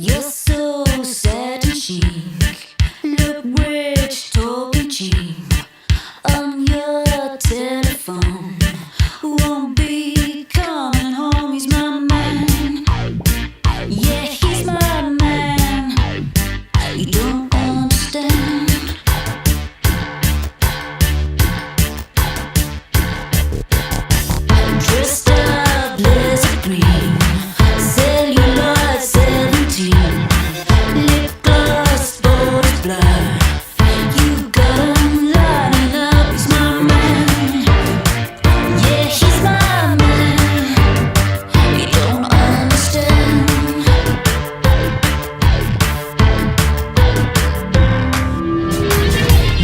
You're so sad and chic. Look rich, talking cheap. On your telephone. Won't be coming home. He's my man. Yeah, he's my man. You don't understand. Dressed up blizzard green. Celluloid 17. Lip gloss, borders blur. You got him lining up. He's my man. Yeah, he's my man. You don't understand.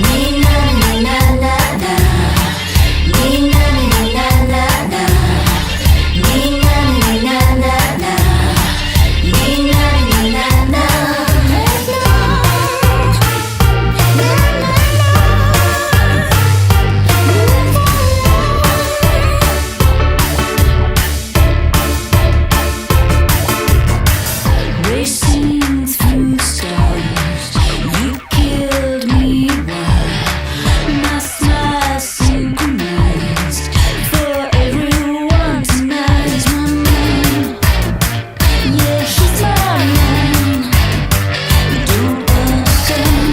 Nee na na na na na. Nee na na na na na. Nee na na na na na. Nee na na na na. Racing through the stars, you killed me while my smile synchronized for everyone tonight. He's my man, yeah, he's my man. You don't understand.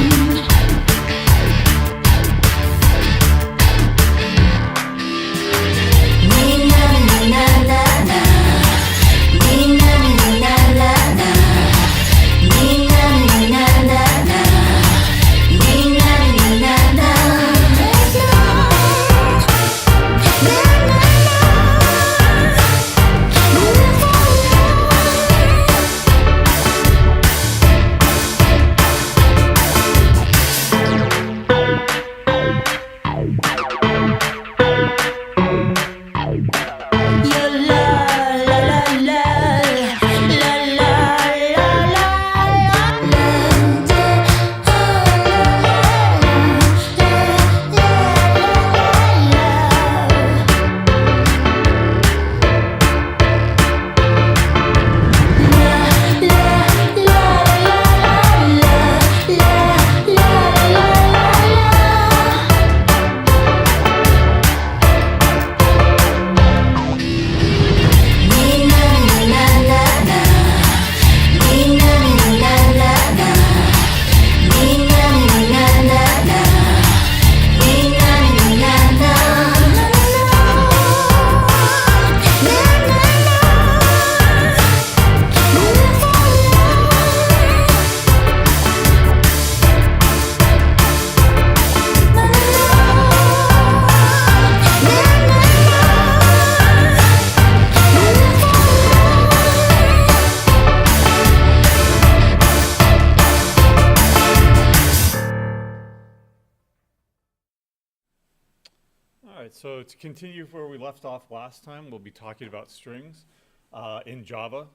Nee na na na na na. Nee na na na na na. Nee na na na na na. Nee na na na na. Yeah, la la la la. La la la la la. Nee na na na na na. Nee na na na na na. Nee na na na na na. Nee na na na na. All right, so to continue where we left off last time, we'll be talking about strings in Java.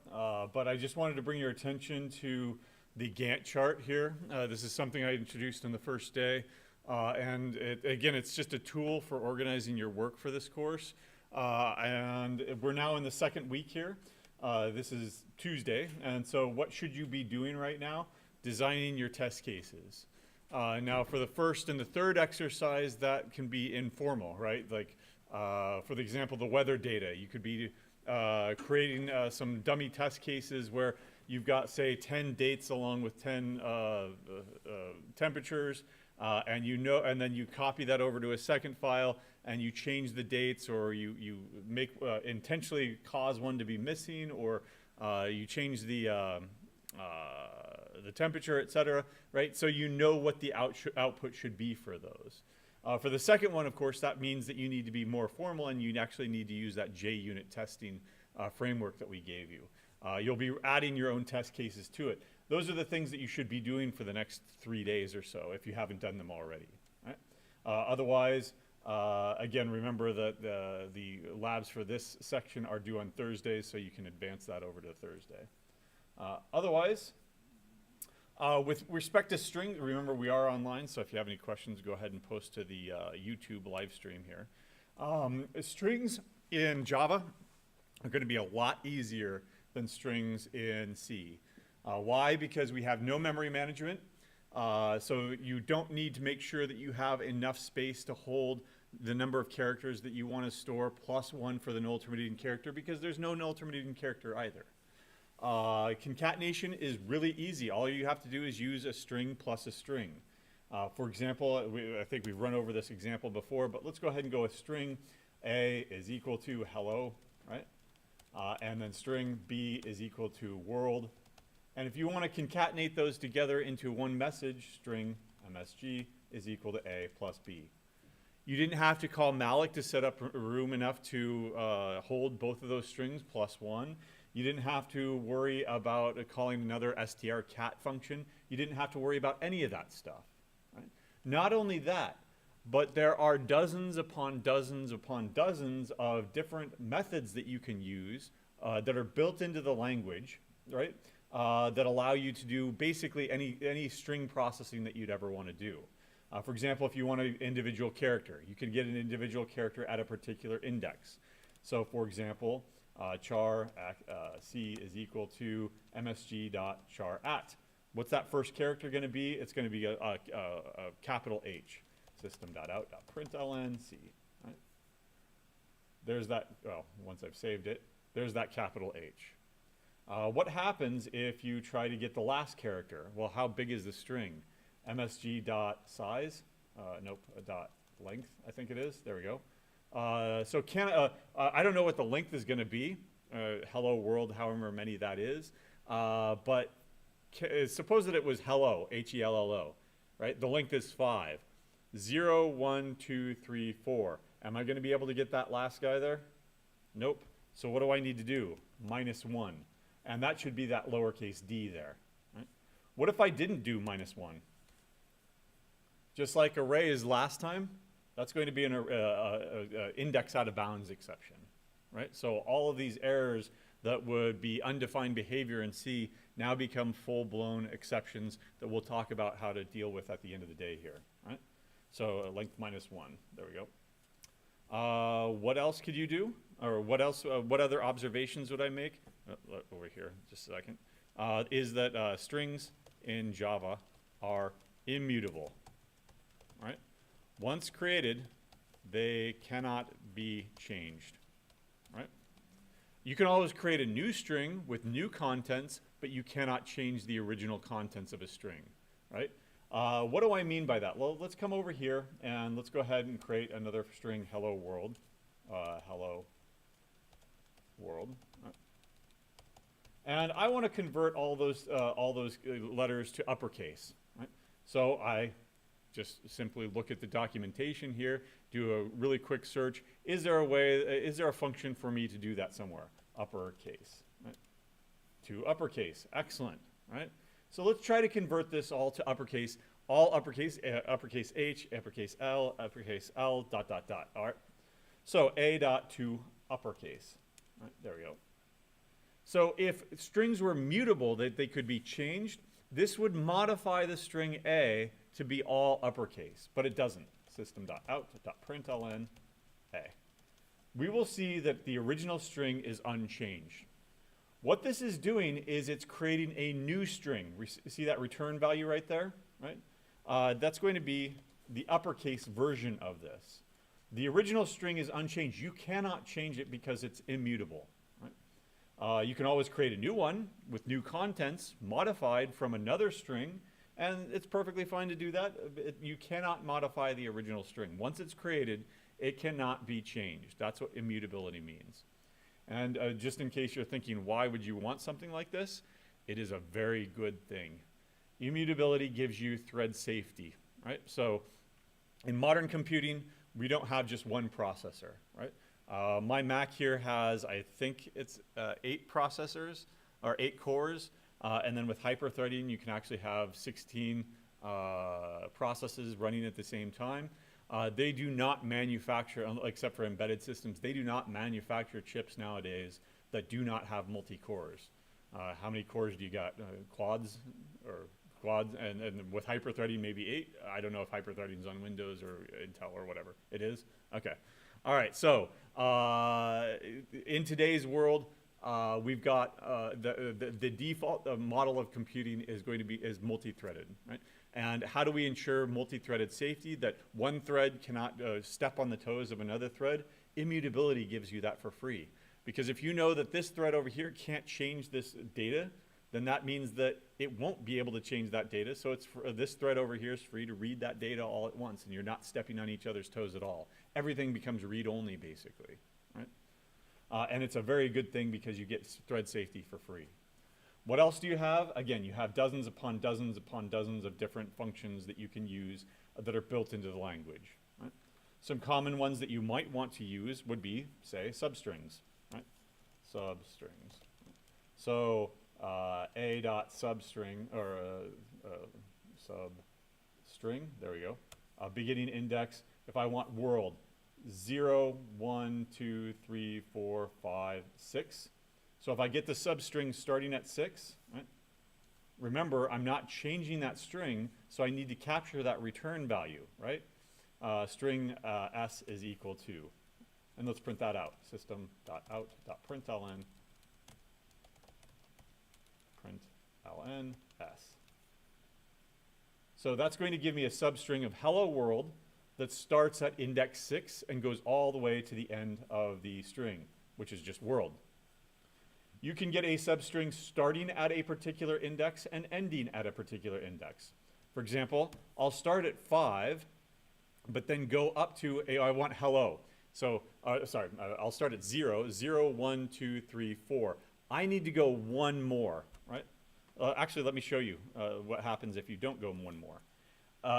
But I just wanted to bring your attention to the Gantt chart here. This is something I introduced on the first day. And again, it's just a tool for organizing your work for this course. And we're now in the second week here. This is Tuesday. And so what should you be doing right now? Designing your test cases. Now, for the first and the third exercise, that can be informal, right? Like, for the example, the weather data. You could be creating some dummy test cases where you've got, say, 10 dates along with 10 temperatures, and then you copy that over to a second file, and you change the dates, or you make intentionally cause one to be missing, or you change the temperature, etc., right? So you know what the output should be for those. For the second one, of course, that means that you need to be more formal, and you actually need to use that JUnit testing framework that we gave you. You'll be adding your own test cases to it. Those are the things that you should be doing for the next 3 days or so if you haven't done them already. Right? Otherwise, again, remember that the labs for this section are due on Thursdays, so you can advance that over to Thursday. Otherwise, with respect to string, remember we are online, so if you have any questions, go ahead and post to the YouTube live stream here. Strings in Java are going to be a lot easier than strings in C. Why? Because we have no memory management. So you don't need to make sure that you have enough space to hold the number of characters that you want to store plus one for the null terminating character, because there's no null terminating character either. Concatenation is really easy. All you have to do is use a string plus a string. For example, I think we've run over this example before, but let's go ahead and go with string A is equal to hello, right? And then string B is equal to world. And if you want to concatenate those together into one message, string MSG is equal to A plus B. You didn't have to call malloc to set up room enough to hold both of those strings plus one. You didn't have to worry about calling another strcat function. You didn't have to worry about any of that stuff. Right? Not only that, but there are dozens upon dozens upon dozens of different methods that you can use that are built into the language, right? That allow you to do basically any string processing that you'd ever want to do. For example, if you want an individual character, you can get an individual character at a particular index. So for example, char c is equal to msg.char at. What's that first character going to be? It's going to be a capital H. System.out.println c. Right? There's that, well, once I've saved it, there's that capital H. What happens if you try to get the last character? Well, how big is the string? msg.size? Nope, dot length, I think it is. There we go. So I don't know what the length is going to be. Hello world, however many that is. But suppose that it was hello, H-E-L-L-O, right? The length is 5. 0, 1, 2, 3, 4. Am I going to be able to get that last guy there? Nope. So what do I need to do? -1. And that should be that lowercase d there. Right? What if I didn't do -1? Just like arrays last time, that's going to be an index out of bounds exception. Right? So all of these errors that would be undefined behavior in C now become full-blown exceptions that we'll talk about how to deal with at the end of the day here. Right? So length -1. There we go. What else could you do? Or what else? What other observations would I make? Over here, just a second. Is that strings in Java are immutable. Right? Once created, they cannot be changed. Right? You can always create a new string with new contents, but you cannot change the original contents of a string. Right? What do I mean by that? Well, let's come over here and let's go ahead and create another string, hello world. Hello world. And I want to convert all those letters to uppercase. Right? So I just simply look at the documentation here, do a really quick search. Is there a function for me to do that somewhere? Uppercase. Right? To uppercase. Excellent. Right? So let's try to convert this all to uppercase, all uppercase, uppercase H, uppercase L, dot, dot, dot. All right. So A dot to uppercase. Right, there we go. So if strings were mutable, that they could be changed, this would modify the string A to be all uppercase, but it doesn't. System.out.println A. We will see that the original string is unchanged. What this is doing is it's creating a new string. See that return value right there? Right? That's going to be the uppercase version of this. The original string is unchanged. You cannot change it because it's immutable. Right? You can always create a new one with new contents modified from another string, and it's perfectly fine to do that. You cannot modify the original string. Once it's created, it cannot be changed. That's what immutability means. And just in case you're thinking, why would you want something like this? It is a very good thing. Immutability gives you thread safety, right? So in modern computing, we don't have just one processor, right? My Mac here has, I think it's 8 processors, or 8 cores, and then with hyper-threading, you can actually have 16 processes running at the same time. They do not manufacture, except for embedded systems, they do not manufacture chips nowadays that do not have multi-cores. How many cores do you got? Quads? Or quads, and with hyper-threading, maybe 8. I don't know if hyper-threading is on Windows or Intel or whatever. It is? Okay. All right, so in today's world, we've got the default model of computing is going to be multi-threaded, right? And how do we ensure multi-threaded safety, that one thread cannot step on the toes of another thread? Immutability gives you that for free. Because if you know that this thread over here can't change this data, then that means that it won't be able to change that data. So it's this thread over here is free to read that data all at once, and you're not stepping on each other's toes at all. Everything becomes read-only, basically, right? And it's a very good thing because you get thread safety for free. What else do you have? Again, you have dozens upon dozens upon dozens of different functions that you can use that are built into the language, right? Some common ones that you might want to use would be, say, substrings, right? Substrings. So a dot substring, or substring, there we go. Beginning index, if I want world, 0, 1, 2, 3, 4, 5, 6. So if I get the substring starting at 6, right? Remember, I'm not changing that string, so I need to capture that return value, right? String s is equal to, and let's print that out. System.out.println, println s. So that's going to give me a substring of hello world that starts at index 6 and goes all the way to the end of the string, which is just world. You can get a substring starting at a particular index and ending at a particular index. For example, I'll start at 5, but then go up to I want hello. So, I'll start at 0, 0, 1, 2, 3, 4. I need to go one more, right? Actually, let me show you what happens if you don't go one more.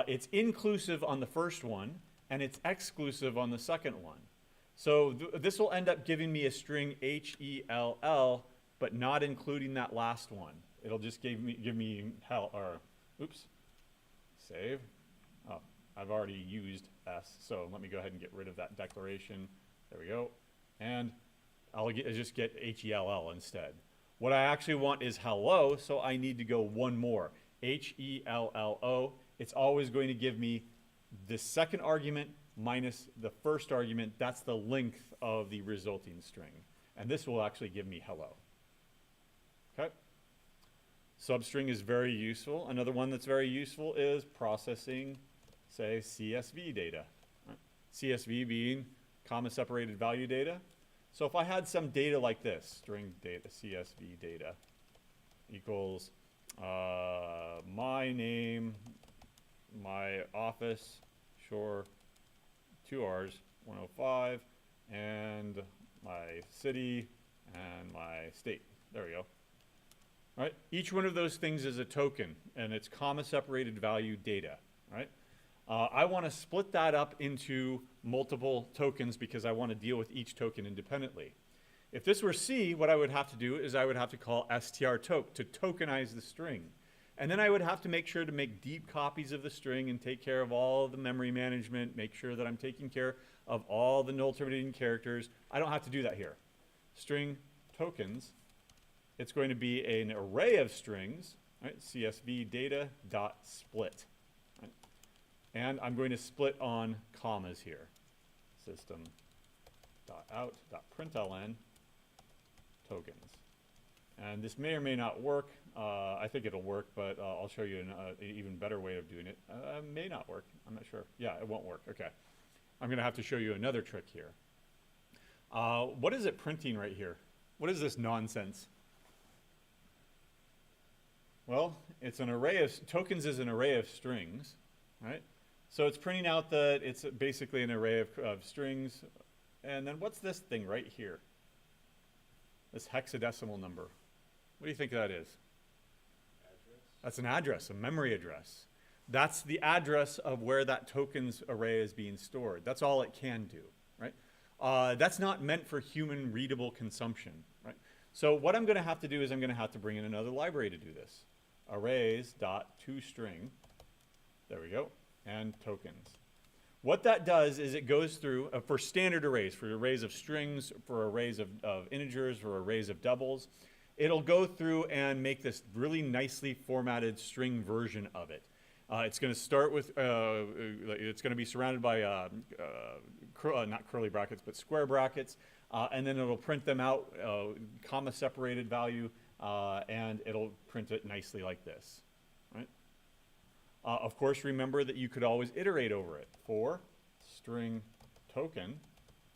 It's inclusive on the first one, and it's exclusive on the second one. So this will end up giving me a string HELL, but not including that last one. It'll just give me oops, save. Oh, I've already used S, so let me go ahead and get rid of that declaration. There we go. And I'll just get HELL instead. What I actually want is hello, so I need to go one more. HELLO. It's always going to give me the second argument minus the first argument. That's the length of the resulting string. And this will actually give me hello. Okay? Substring is very useful. Another one that's very useful is processing, say, CSV data. Right? CSV being comma-separated value data. So if I had some data like this, string data, CSV data, equals my name, my office, sure, 2 R's, 105, and my city, and my state. There we go. All right? Each one of those things is a token, and it's comma-separated value data, right? I want to split that up into multiple tokens because I want to deal with each token independently. If this were C, what I would have to do is I would have to call strtoke to tokenize the string. And then I would have to make sure to make deep copies of the string and take care of all the memory management, make sure that I'm taking care of all the null terminating characters. I don't have to do that here. String tokens, it's going to be an array of strings, right? CSV data dot split. Right? And I'm going to split on commas here. System dot out dot println tokens. And this may or may not work. I think it'll work, but I'll show you an even better way of doing it. May not work. I'm not sure. Yeah, it won't work. Okay. I'm going to have to show you another trick here. What is it printing right here? What is this nonsense? Well, it's an array of tokens is an array of strings, right? So it's printing out that it's basically an array of strings. And then what's this thing right here? This hexadecimal number. What do you think that is? Address. That's an address, a memory address. That's the address of where that tokens array is being stored. That's all it can do, right? That's not meant for human readable consumption, right? So what I'm going to have to do is I'm going to have to bring in another library to do this. Arrays.toString, there we go, and tokens. What that does is it goes through, for standard arrays, for arrays of strings, for arrays of integers, for arrays of doubles, it'll go through and make this really nicely formatted string version of it. It's going to start with, it's going to be surrounded by, not curly brackets, but square brackets. and then it'll print them out, comma separated value, and it'll print it nicely like this, right? Of course, remember that you could always iterate over it. For string token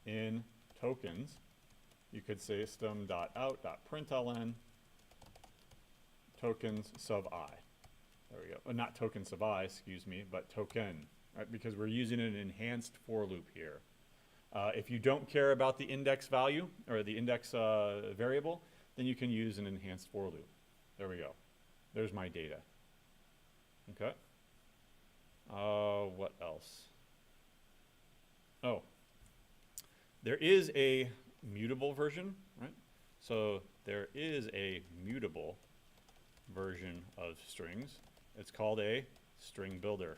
in tokens, you could say system.out.println tokens sub I. There we go. Not token sub I, excuse me, but token, right? Because we're using an enhanced for loop here. If you don't care about the index value or the index variable, then you can use an enhanced for loop. There we go. There's my data. Okay. What else? Oh, there is a mutable version, right? So there is a mutable version of strings. It's called a string builder.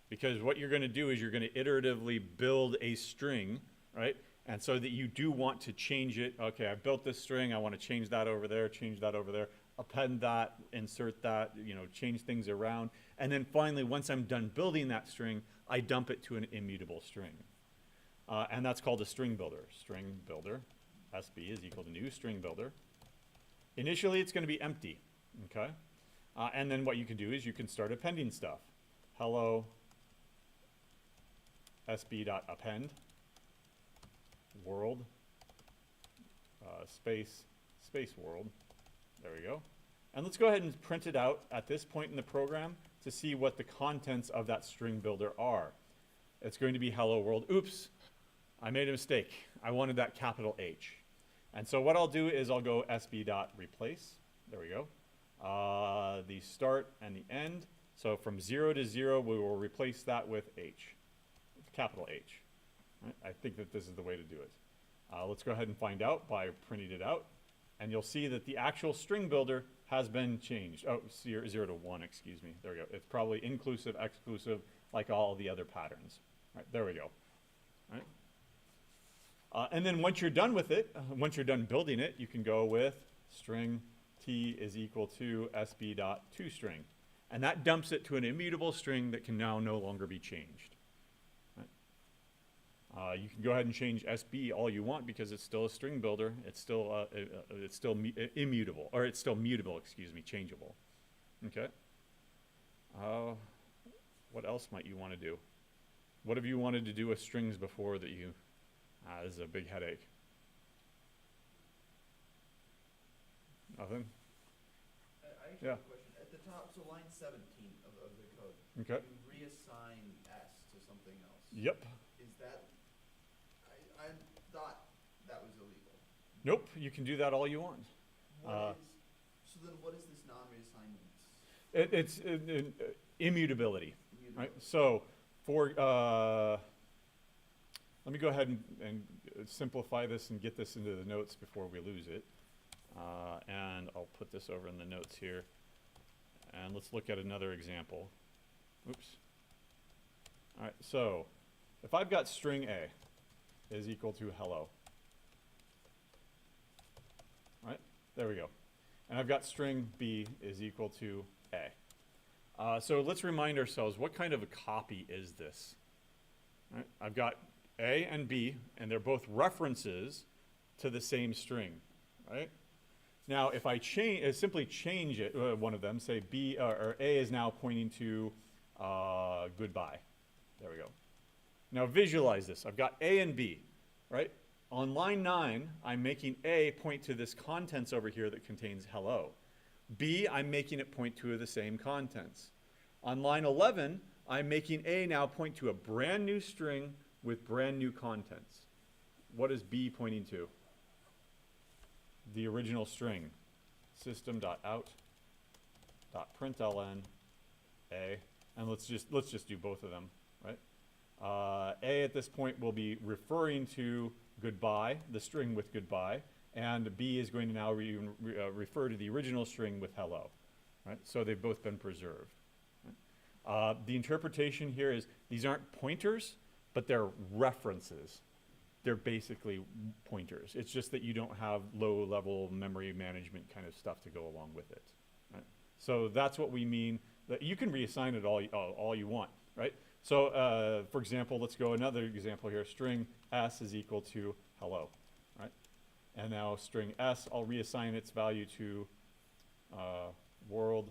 Because what you're going to do is you're going to iteratively build a string, right? And so that you do want to change it. Okay, I built this string. I want to change that over there, append that, insert that, you know, change things around. And then finally, once I'm done building that string, I dump it to an immutable string. And that's called a string builder. String builder, SB is equal to new string builder. Initially, it's going to be empty, okay? And then what you can do is you can start appending stuff. Hello sb.append world space world. There we go. And let's go ahead and print it out at this point in the program to see what the contents of that string builder are. It's going to be hello world. Oops, I made a mistake. I wanted that capital H. And so what I'll do is I'll go sb.replace. There we go. The start and the end. So from 0 to 0, we will replace that with H, capital H. Right? I think that this is the way to do it. Let's go ahead and find out by printing it out. And you'll see that the actual string builder has been changed. Oh, 0 to 1, excuse me. There we go. It's probably inclusive, exclusive, like all the other patterns. Right, there we go. Right? And then once you're done with it, once you're done building it, you can go with string t is equal to sb.toString. And that dumps it to an immutable string that can now no longer be changed. Right? You can go ahead and change SB all you want because it's still a string builder. It's still immutable, or it's still mutable, excuse me, changeable. Okay. What else might you want to do? What have you wanted to do with strings before that you? This is a big headache. Nothing? I actually have a question. At the top, so line 17 of the code, Okay. you reassign S to something else. Yep. Is that, I thought that was illegal. Nope, you can do that all you want. So then what is this non-reassignment? It's immutability, right? So for, let me go ahead and simplify this and get this into the notes before we lose it. And I'll put this over in the notes here. And let's look at another example. Oops. All right, so if I've got string A is equal to hello. Right, there we go. And I've got string B is equal to A. So let's remind ourselves, what kind of a copy is this? Right, I've got A and B, and they're both references to the same string, right? Now, if I simply change it, one of them, say B or A is now pointing to goodbye. There we go. Now visualize this. I've got A and B, right? On line 9, I'm making A point to this contents over here that contains hello. B, I'm making it point to the same contents. On line 11, I'm making A now point to a brand new string with brand new contents. What is B pointing to? The original string, system.out.println A, and let's just do both of them, right? A at this point will be referring to goodbye, the string with goodbye, and B is going to now refer to the original string with hello, right? So they've both been preserved. Right? The interpretation here is these aren't pointers, but they're references. They're basically pointers. It's just that you don't have low-level memory management kind of stuff to go along with it. Right? So that's what we mean. That you can reassign it all you want, right? So for example, let's go another example here. String S is equal to hello. And now string S, I'll reassign its value to world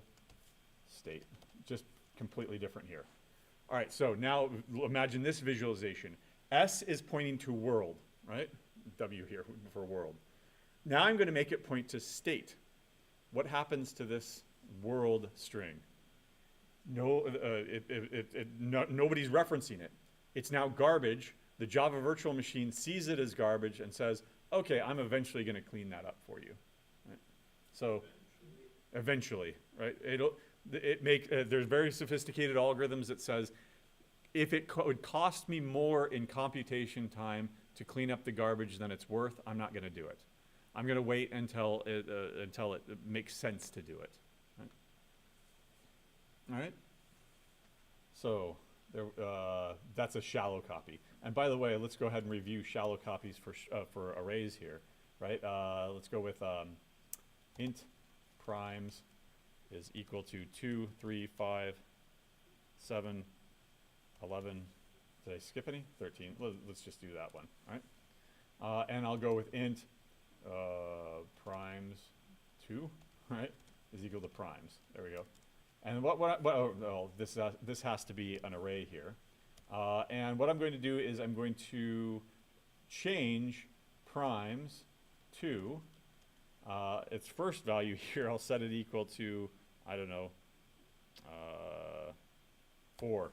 state. Just completely different here. All right, so now imagine this visualization. S is pointing to world, right? W here for world. Now I'm going to make it point to state. What happens to this world string? No, nobody's referencing it. It's now garbage. The Java virtual machine sees it as garbage and says, okay, I'm eventually going to clean that up for you. Right? So eventually, right? There's very sophisticated algorithms that says, if it would cost me more in computation time to clean up the garbage than it's worth, I'm not going to do it. I'm going to wait until it makes sense to do it. Right? All right? So that's a shallow copy. And by the way, let's go ahead and review shallow copies for arrays here. Right? Let's go with int primes is equal to 2, 3, 5, 7, 11. Did I skip any? 13. Let's just do that one. All right? And I'll go with int primes 2, right, is equal to primes. There we go. And this has to be an array here. And what I'm going to do is I'm going to change primes to its first value here. I'll set it equal to, I don't know, 4.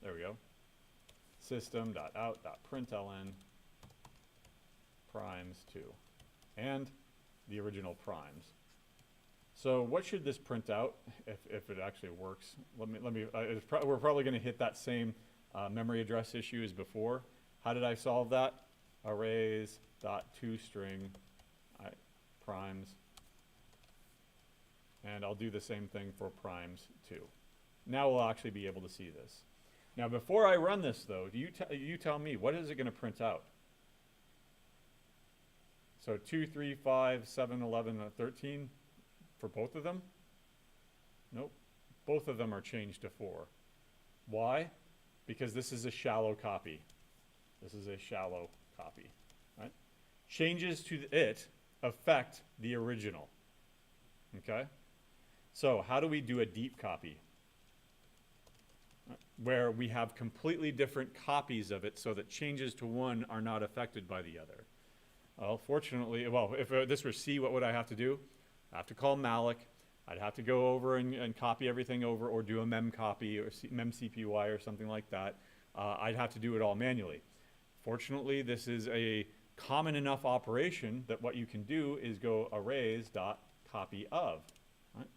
There we go. System.out.println primes 2. And the original primes. So what should this print out if it actually works? We're probably going to hit that same memory address issue as before. How did I solve that? Arrays.toString primes. And I'll do the same thing for primes 2. Now we'll actually be able to see this. Now before I run this though, you tell me, what is it going to print out? So 2, 3, 5, 7, 11, 13 for both of them? Nope. Both of them are changed to 4. Why? Because this is a shallow copy. This is a shallow copy. Right? Changes to it affect the original. Okay? So how do we do a deep copy? Where we have completely different copies of it so that changes to one are not affected by the other. Well, fortunately, if this were C, what would I have to do? I have to call malloc. I'd have to go over and copy everything over, or do a mem copy or mem CPY or something like that. I'd have to do it all manually. Fortunately, this is a common enough operation that what you can do is go arrays.copyOf. Right?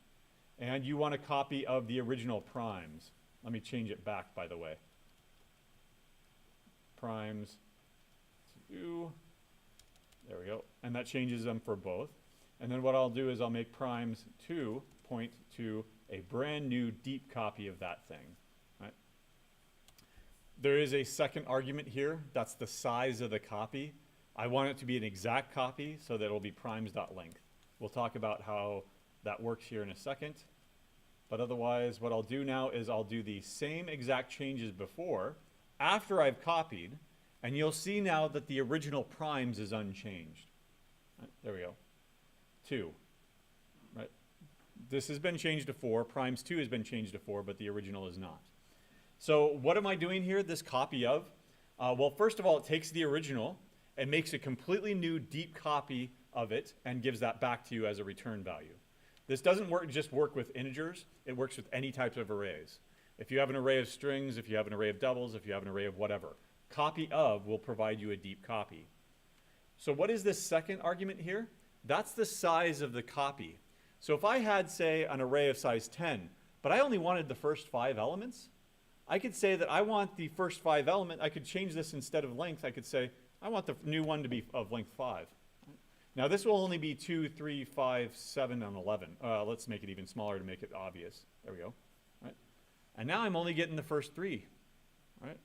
And you want a copy of the original primes. Let me change it back, by the way. Primes 2. There we go. And that changes them for both. And then what I'll do is I'll make primes 2 point to a brand new deep copy of that thing. Right? There is a second argument here. That's the size of the copy. I want it to be an exact copy so that it will be primes.length. We'll talk about how that works here in a second. But otherwise, what I'll do now is I'll do the same exact changes before, after I've copied, and you'll see now that the original primes is unchanged. Right, there we go. 2. Right? This has been changed to 4. Primes 2 has been changed to 4, but the original is not. So what am I doing here, this copy of? Well, first of all, it takes the original and makes a completely new deep copy of it and gives that back to you as a return value. This doesn't just work with integers. It works with any types of arrays. If you have an array of strings, if you have an array of doubles, if you have an array of whatever, copy of will provide you a deep copy. So what is this second argument here? That's the size of the copy. So if I had, say, an array of size 10, but I only wanted the first 5 elements, I could say that I want the first 5 element. I could change this instead of length. I could say, I want the new one to be of length 5. Now this will only be 2, 3, 5, 7, and 11. Let's make it even smaller to make it obvious. There we go. Right? And now I'm only getting the first 3. Right?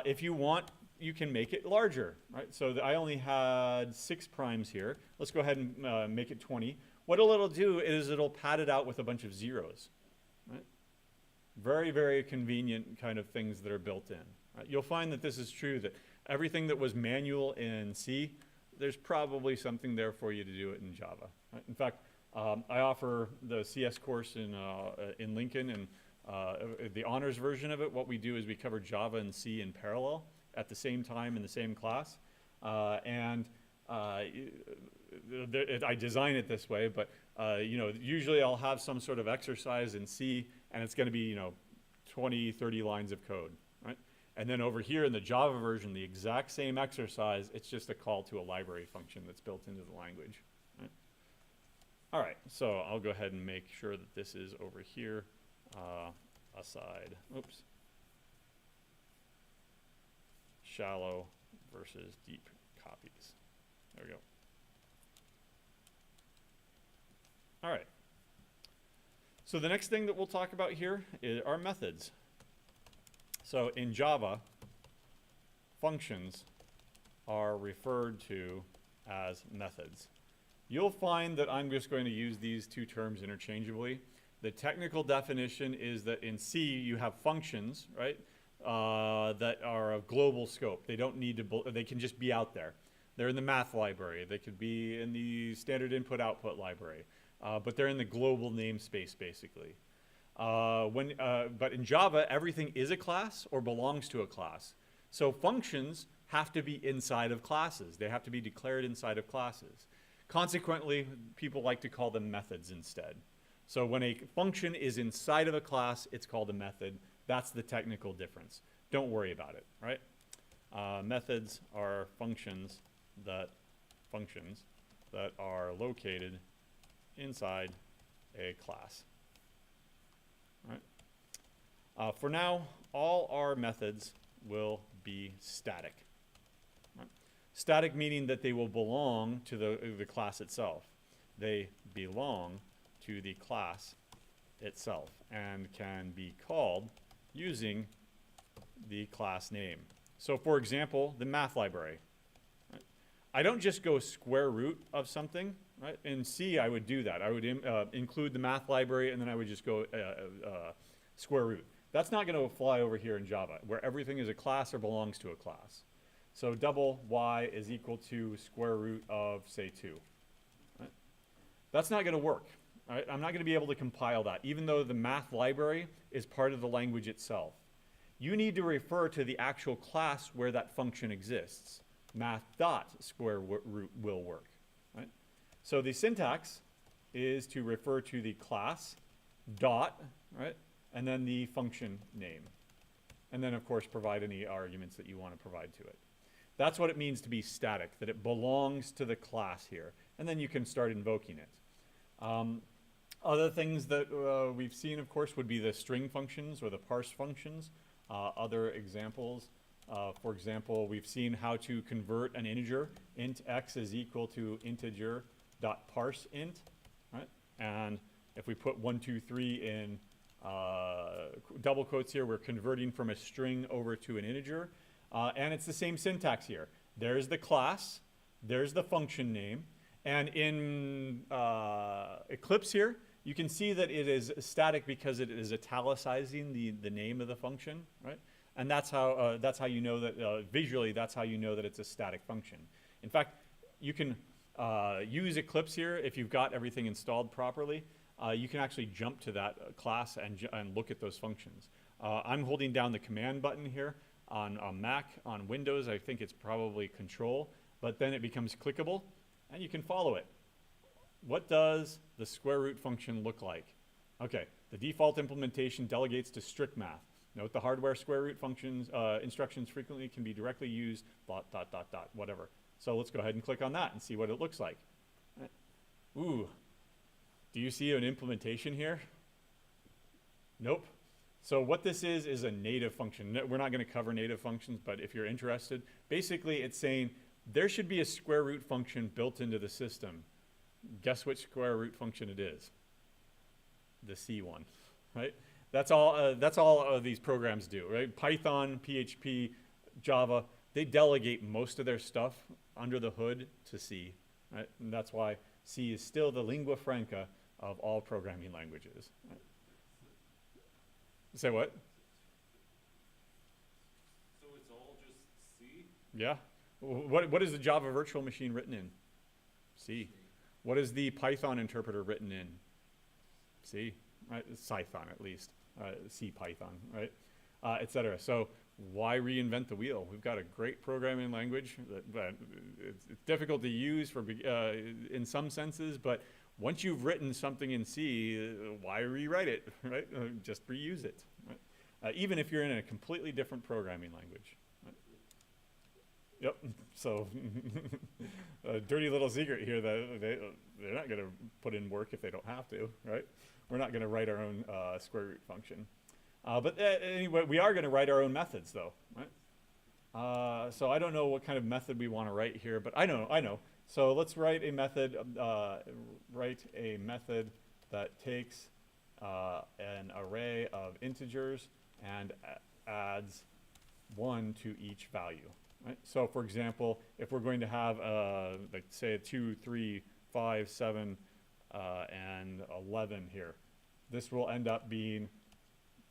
If you want, you can make it larger. Right? So I only had 6 primes here. Let's go ahead and make it 20. What it'll do is it'll pad it out with a bunch of zeros. Right? Very, very convenient kind of things that are built in. Right? You'll find that this is true, that everything that was manual in C, there's probably something there for you to do it in Java. Right? In fact, I offer the CS course in Lincoln, and the honors version of it, what we do is we cover Java and C in parallel at the same time in the same class. I design it this way, but usually I'll have some sort of exercise in C, and it's going to be 20, 30 lines of code, right? And then over here in the Java version, the exact same exercise, it's just a call to a library function that's built into the language. Right? All right, so I'll go ahead and make sure that this is over here, aside. Oops. Shallow versus deep copies. There we go. All right. So the next thing that we'll talk about here are methods. So in Java, functions are referred to as methods. You'll find that I'm just going to use these two terms interchangeably. The technical definition is that in C you have functions, right, that are of global scope. They don't need to, they can just be out there. They're in the math library. They could be in the standard input-output library. But they're in the global namespace, basically. But in Java, everything is a class or belongs to a class. So functions have to be inside of classes. They have to be declared inside of classes. Consequently, people like to call them methods instead. So when a function is inside of a class, it's called a method. That's the technical difference. Don't worry about it, right? Methods are functions that are located inside a class. Right? For now, all our methods will be static. Right? Static meaning that they will belong to the class itself. They belong to the class itself and can be called using the class name. So for example, the math library. Right? I don't just go square root of something. Right? In C, I would do that. I would include the math library, and then I would just go square root. That's not going to fly over here in Java, where everything is a class or belongs to a class. So double y is equal to square root of, say, 2. Right? That's not going to work. Right? I'm not going to be able to compile that, even though the math library is part of the language itself. You need to refer to the actual class where that function exists. Math.square root will work. Right? So the syntax is to refer to the class dot, right, and then the function name. And then, of course, provide any arguments that you want to provide to it. That's what it means to be static, that it belongs to the class here. And then you can start invoking it. Other things that we've seen, of course, would be the string functions or the parse functions. Other examples, for example, we've seen how to convert an integer. Int x is equal to integer dot parse int, right? And if we put 1, 2, 3 in double quotes here, we're converting from a string over to an integer. And it's the same syntax here. There's the class, there's the function name, and in Eclipse here, you can see that it is static because it is italicizing the name of the function, right? And that's how you know that, visually, that's how you know that it's a static function. In fact, you can use Eclipse here if you've got everything installed properly. You can actually jump to that class and look at those functions. I'm holding down the command button here on Mac. On Windows, I think it's probably Control, but then it becomes clickable, and you can follow it. What does the square root function look like? Okay, the default implementation delegates to strict math. Note the hardware square root functions instructions frequently can be directly used, whatever. So let's go ahead and click on that and see what it looks like. Ooh, do you see an implementation here? Nope. So what this is a native function. We're not going to cover native functions, but if you're interested, basically it's saying there should be a square root function built into the system. Guess which square root function it is? The C one, right? That's all these programs do, right? Python, PHP, Java, they delegate most of their stuff under the hood to C, right? And that's why C is still the lingua franca of all programming languages. Right? Say what? So it's all just C? Yeah. What is the Java virtual machine written in? C. What is the Python interpreter written in? C, right? Cython at least, C Python, right? Et cetera. So why reinvent the wheel? We've got a great programming language that it's difficult to use for in some senses, but once you've written something in C, why rewrite it, right? Just reuse it, right? Even if you're in a completely different programming language. Right? Yep. So, a dirty little secret here that they're not going to put in work if they don't have to, right? We're not going to write our own square root function. But anyway, we are going to write our own methods, though, right? So I don't know what kind of method we want to write here, but I know. So let's write a method. That takes an array of integers and adds 1 to each value. Right? So, for example, if we're going to have, like, say, a 2, 3, 5, 7, and 11 here, this will end up being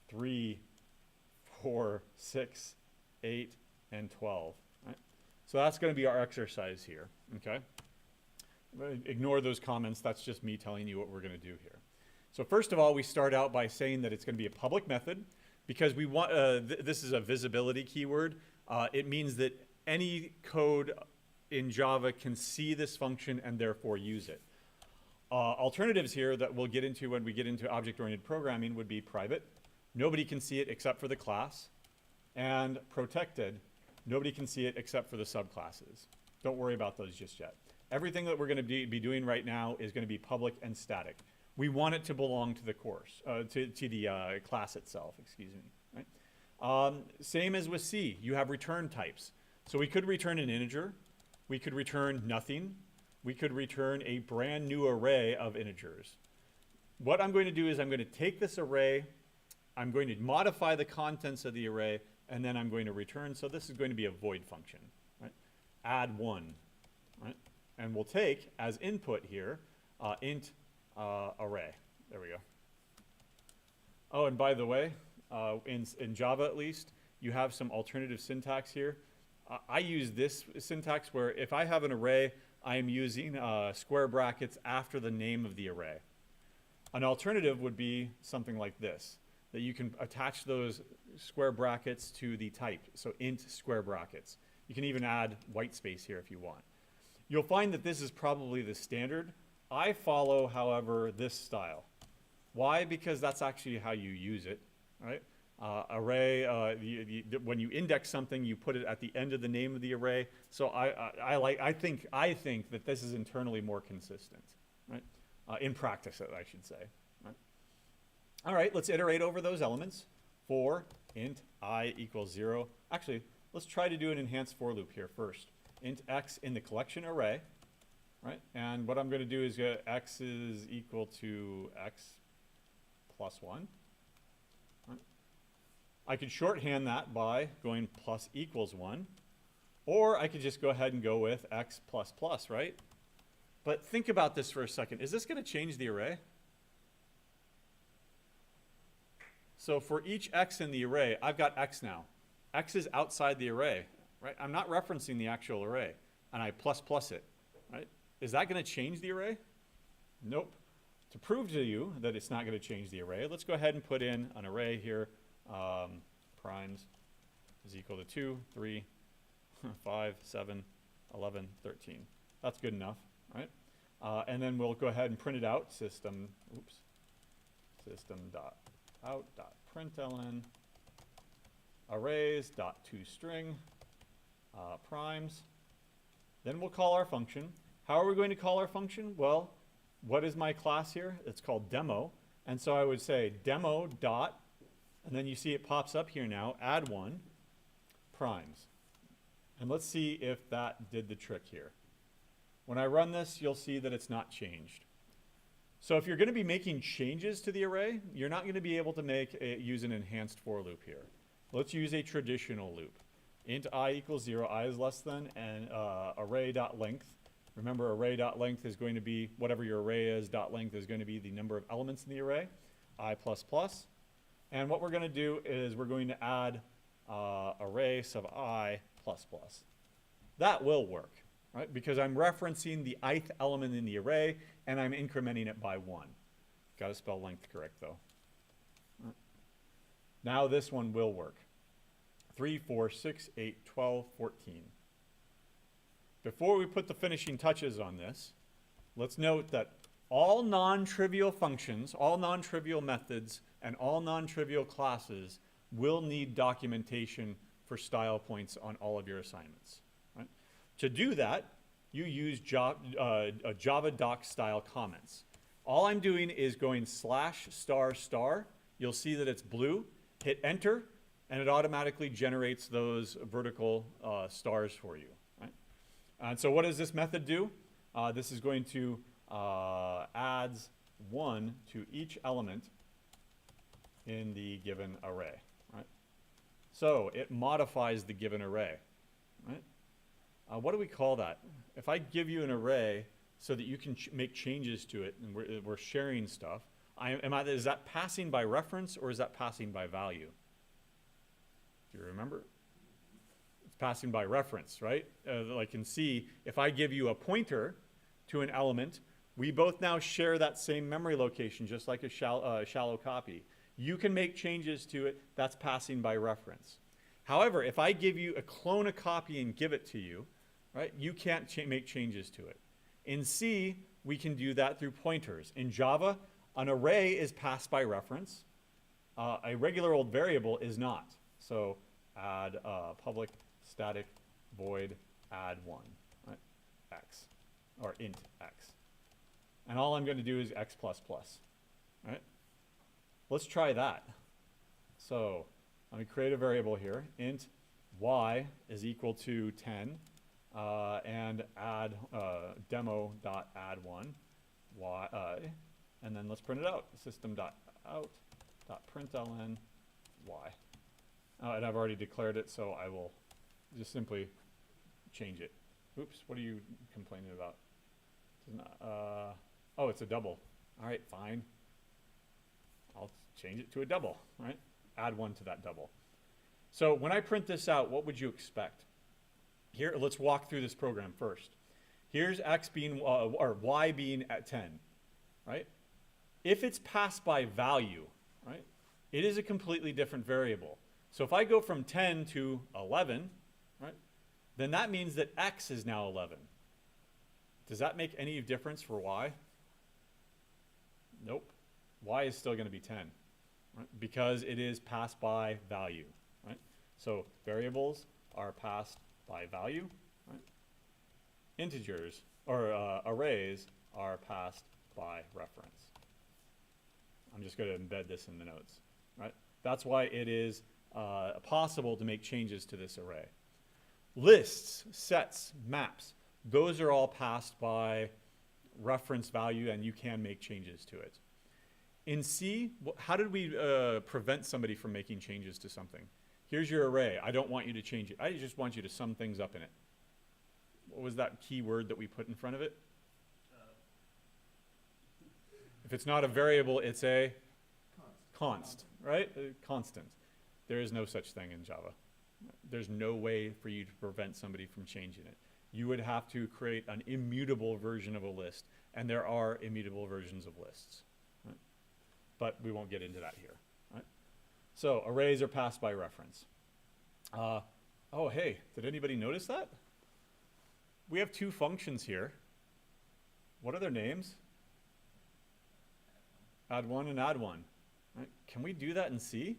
3, 4, 6, 8, and 12. Right? So that's going to be our exercise here. Okay. Ignore those comments. That's just me telling you what we're going to do here. So first of all, we start out by saying that it's going to be a public method because we want. This is a visibility keyword. It means that any code in Java can see this function and therefore use it. Alternatives here that we'll get into when we get into object-oriented programming would be private. Nobody can see it except for the class. And protected. Nobody can see it except for the subclasses. Don't worry about those just yet. Everything that we're going to be doing right now is going to be public and static. We want it to belong to the course, to the class itself, excuse me. Right? Same as with C, you have return types. So we could return an integer, we could return nothing, we could return a brand new array of integers. What I'm going to do is I'm going to take this array, I'm going to modify the contents of the array, and then I'm going to return. So this is going to be a void function, right? Add 1, right? And we'll take as input here int array. There we go. Oh, and by the way, in Java at least, you have some alternative syntax here. I use this syntax where if I have an array, I am using square brackets after the name of the array. An alternative would be something like this, that you can attach those square brackets to the type, so int square brackets. You can even add white space here if you want. You'll find that this is probably the standard. I follow, however, this style. Why? Because that's actually how you use it, right? Array, when you index something, you put it at the end of the name of the array. So I think that this is internally more consistent, right? In practice, I should say. Right? All right, let's iterate over those elements. For int I equals 0. Actually, let's try to do an enhanced for loop here first. Int x in the collection array, right? And what I'm going to do is x is equal to x plus 1. Right? I could shorthand that by going plus equals 1. Or I could just go ahead and go with x plus plus, right? But think about this for a second. Is this going to change the array? So for each x in the array, I've got x now. X is outside the array, right? I'm not referencing the actual array, and I plus plus it, right? Is that going to change the array? Nope. To prove to you that it's not going to change the array, let's go ahead and put in an array here. Primes is equal to 2, 3, 5, 7, 11, 13. That's good enough, right? And then we'll go ahead and print it out. System dot out dot println arrays dot toString primes. Then we'll call our function. How are we going to call our function? Well, what is my class here? It's called demo. And so I would say demo dot, and then you see it pops up here now, add 1 primes. And let's see if that did the trick here. When I run this, you'll see that it's not changed. So if you're going to be making changes to the array, you're not going to be able to use an enhanced for loop here. Let's use a traditional loop. Int I equals 0, I is less than, and array.length. Remember, array.length is going to be whatever your array is, .length is going to be the number of elements in the array, I++. And what we're going to do is we're going to add array sub I++. that will work, right? Because I'm referencing the ith element in the array, and I'm incrementing it by 1. Got to spell length correct, though. Now this one will work. 3, 4, 6, 8, 12, 14. Before we put the finishing touches on this, let's note that all non-trivial functions, all non-trivial methods, and all non-trivial classes will need documentation for style points on all of your assignments. Right? To do that, you use Java doc style comments. All I'm doing is going /**. You'll see that it's blue. Hit enter, and it automatically generates those vertical stars for you. Right? And so what does this method do? This is going to adds 1 to each element in the given array. Right? So it modifies the given array. Right? What do we call that? If I give you an array so that you can make changes to it, and we're sharing stuff, is that passing by reference or is that passing by value? Do you remember? It's passing by reference, right? Like in C, if I give you a pointer to an element, we both now share that same memory location, just like a shallow copy. You can make changes to it. That's passing by reference. However, if I give you clone a copy and give it to you, right, you can't make changes to it. In C, we can do that through pointers. In Java, an array is passed by reference. A regular old variable is not. So add public static void add 1, right? X, or int x. And all I'm going to do is x++, right? Let's try that. So let me create a variable here. Int y is equal to 10, and add demo.add1 y, and then let's print it out. System.out.println y. And I've already declared it, so I will just simply change it. Oops, what are you complaining about? Oh, it's a double. All right, fine. I'll change it to a double, right? Add 1 to that double. So when I print this out, what would you expect? Here, let's walk through this program first. Here's x being, or y being at 10, right? If it's passed by value, right, it is a completely different variable. So if I go from 10 to 11, right, then that means that x is now 11. Does that make any difference for y? Nope. Y is still going to be 10, right, because it is passed by value. Right? So variables are passed by value. Right? Integers, or arrays, are passed by reference. I'm just going to embed this in the notes. Right? That's why it is possible to make changes to this array. Lists, sets, maps, those are all passed by reference value, and you can make changes to it. In C, how did we prevent somebody from making changes to something? Here's your array. I don't want you to change it. I just want you to sum things up in it. What was that key word that we put in front of it? If it's not a variable, it's a const, right? Constant. There is no such thing in Java. There's no way for you to prevent somebody from changing it. You would have to create an immutable version of a list, and there are immutable versions of lists. Right? But we won't get into that here. Right? So arrays are passed by reference. Oh, hey, did anybody notice that? We have two functions here. What are their names? Add1 and add1. Right? Can we do that in C?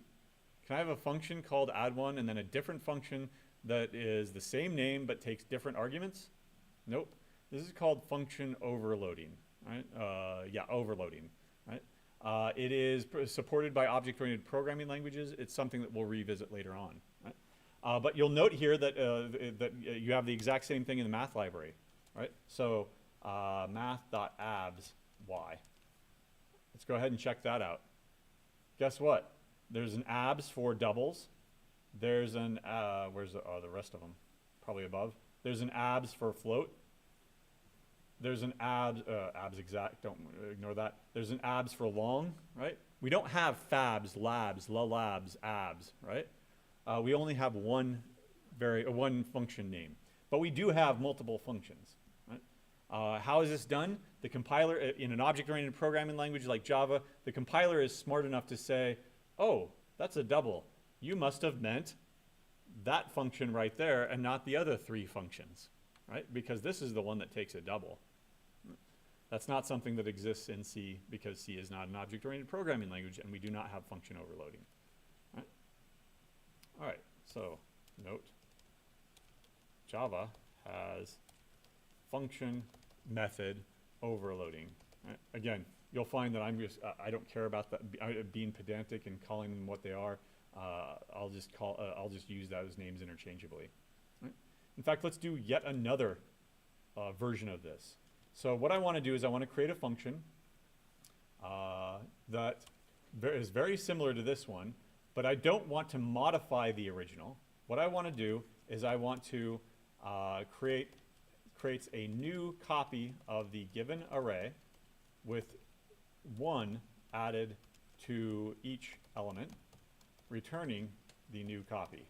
Can I have a function called add1 and then a different function that is the same name but takes different arguments? Nope. This is called function overloading. Right? Overloading. Right? It is supported by object-oriented programming languages. It's something that we'll revisit later on. Right? But you'll note here that, that you have the exact same thing in the math library. Right? So math.abs y. Let's go ahead and check that out. Guess what? There's an abs for doubles. There's an, where's the rest of them? Probably above. There's an abs for float. There's an abs exact, don't ignore that. There's an abs for long, right? We don't have fabs, labs, lalabs, abs, right? We only have one function name. But we do have multiple functions. Right? How is this done? The compiler, in an object-oriented programming language like Java, the compiler is smart enough to say, oh, that's a double. You must have meant that function right there and not the other 3 functions, right? Because this is the one that takes a double. That's not something that exists in C because C is not an object-oriented programming language and we do not have function overloading. Right? All right, so note, Java has function method overloading. Right? Again, you'll find that I don't care about that being pedantic and calling them what they are. I'll just use that as names interchangeably. Right? In fact, let's do yet another version of this. So what I want to do is I want to create a function that is very similar to this one, but I don't want to modify the original. What I want to do is I want to creates a new copy of the given array with 1 added to each element, returning the new copy.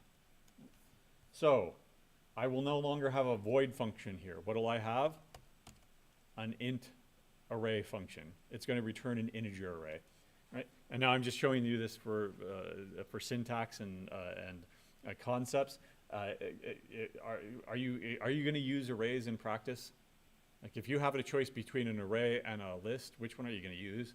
So I will no longer have a void function here. What will I have? An int array function. It's going to return an integer array, right? And now I'm just showing you this for syntax and concepts. Are you going to use arrays in practice? Like if you have a choice between an array and a list, which one are you going to use?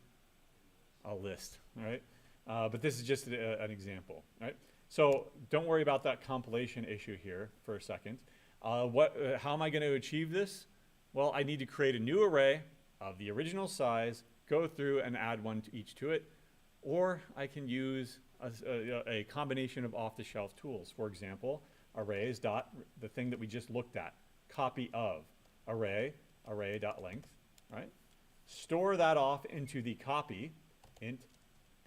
A list, right? But this is just an example, right? So don't worry about that compilation issue here for a second. How am I going to achieve this? Well, I need to create a new array of the original size, go through and add 1 to each to it, or I can use a combination of off-the-shelf tools. For example, arrays dot, the thing that we just looked at, copy of array.length, right? Store that off into the copy, int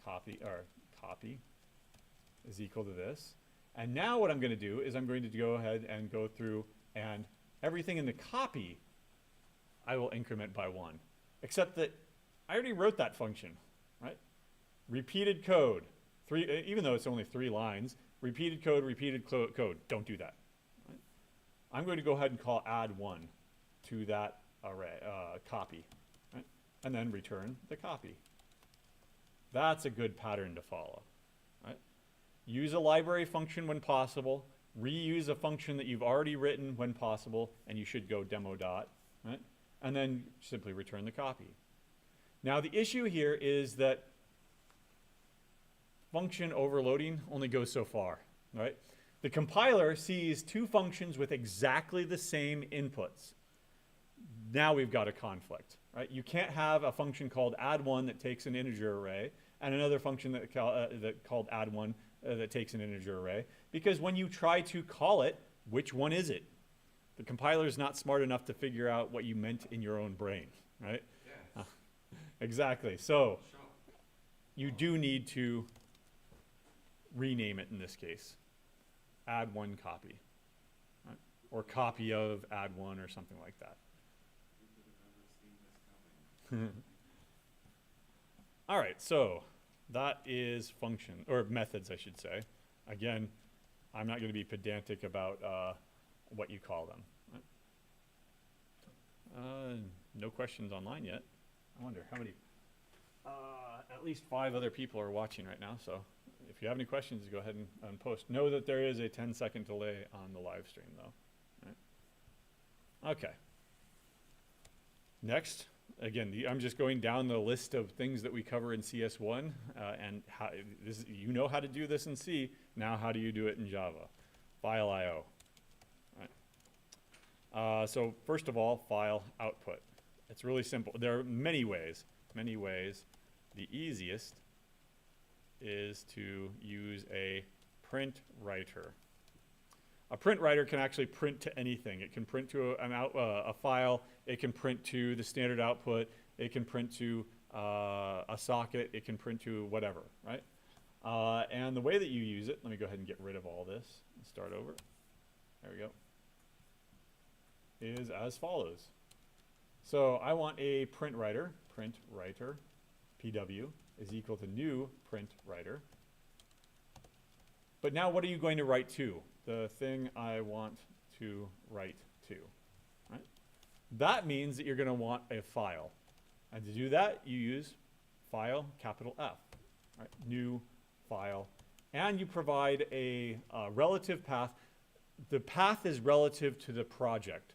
copy is equal to this. And now what I'm going to do is I'm going to go ahead and go through and everything in the copy I will increment by 1, except that I already wrote that function, right? Repeated code, even though it's only 3 lines, repeated code, don't do that. Right? I'm going to go ahead and call add 1 to that array, copy, right? And then return the copy. That's a good pattern to follow, right? Use a library function when possible, reuse a function that you've already written when possible, and you should go demo dot, right? And then simply return the copy. Now the issue here is that function overloading only goes so far, right? The compiler sees 2 functions with exactly the same inputs. Now we've got a conflict, right? You can't have a function called add1 that takes an integer array and another function that called add1 that takes an integer array, because when you try to call it, which one is it? The compiler is not smart enough to figure out what you meant in your own brain, right? Yes. Exactly. So you do need to rename it in this case. Add 1 copy, right? Or copy of add 1 or something like that. All right, so that is function, or methods, I should say. Again, I'm not going to be pedantic about what you call them. Right? No questions online yet. I wonder how many. At least 5 other people are watching right now, so if you have any questions, go ahead and post. Know that there is a 10-second delay on the live stream, though. Right? Okay. Next, again, I'm just going down the list of things that we cover in CS1, and you know how to do this in C. Now, how do you do it in Java? File I/O. Right. So first of all, file output. It's really simple. There are many ways. The easiest is to use a print writer. A print writer can actually print to anything. It can print to a file. It can print to the standard output. It can print to a socket. It can print to whatever, right? And the way that you use it, let me go ahead and get rid of all this and start over. There we go. Is as follows. So I want a print writer, PW is equal to new print writer. But now what are you going to write to? The thing I want to write to. Right? That means that you're going to want a file. And to do that, you use file, capital F. Right? New file. And you provide a relative path. The path is relative to the project.